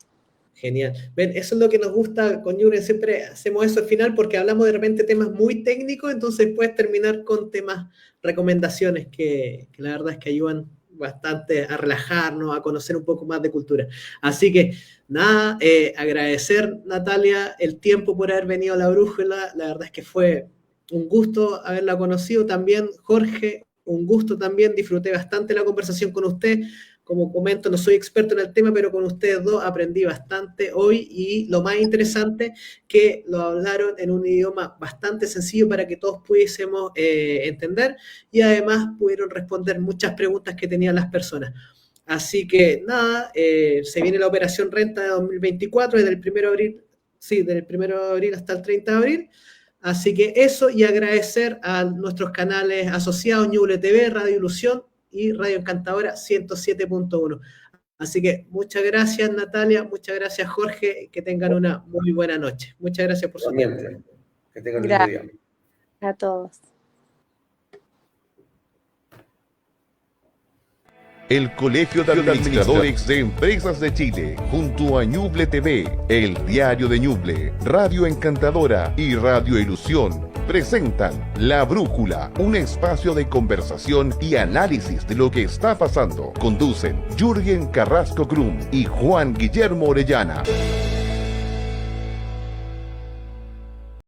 Genial. Ven, eso es lo que nos gusta con Jürgen, siempre hacemos eso al final porque hablamos de repente temas muy técnicos, entonces puedes terminar con temas, recomendaciones que la verdad es que ayudan bastante a relajarnos, a conocer un poco más de cultura. Así que nada, agradecer, Natalia, el tiempo por haber venido a La Brújula, la verdad es que fue un gusto haberla conocido también. Jorge, un gusto también, disfruté bastante la conversación con usted. Como comento, no soy experto en el tema, pero con ustedes dos aprendí bastante hoy y lo más interesante, que lo hablaron en un idioma bastante sencillo para que todos pudiésemos entender y además pudieron responder muchas preguntas que tenían las personas. Así que nada, se viene la operación renta de 2024 desde el 1 de abril, sí, del 1 de abril hasta el 30 de abril. Así que eso, y agradecer a nuestros canales asociados, Ñuble TV, Radio Ilusión y Radio Encantadora 107.1. Así que muchas gracias, Natalia, muchas gracias, Jorge, que tengan una muy buena noche. Muchas gracias por su tiempo. Que tengan un lindo día. A todos. El Colegio de Administradores de Empresas de Chile, junto a Ñuble TV, el diario de Ñuble, Radio Encantadora y Radio Ilusión, presentan La Brújula, un espacio de conversación y análisis de lo que está pasando. Conducen Jürgen Carrasco Krum y Juan Guillermo Orellana.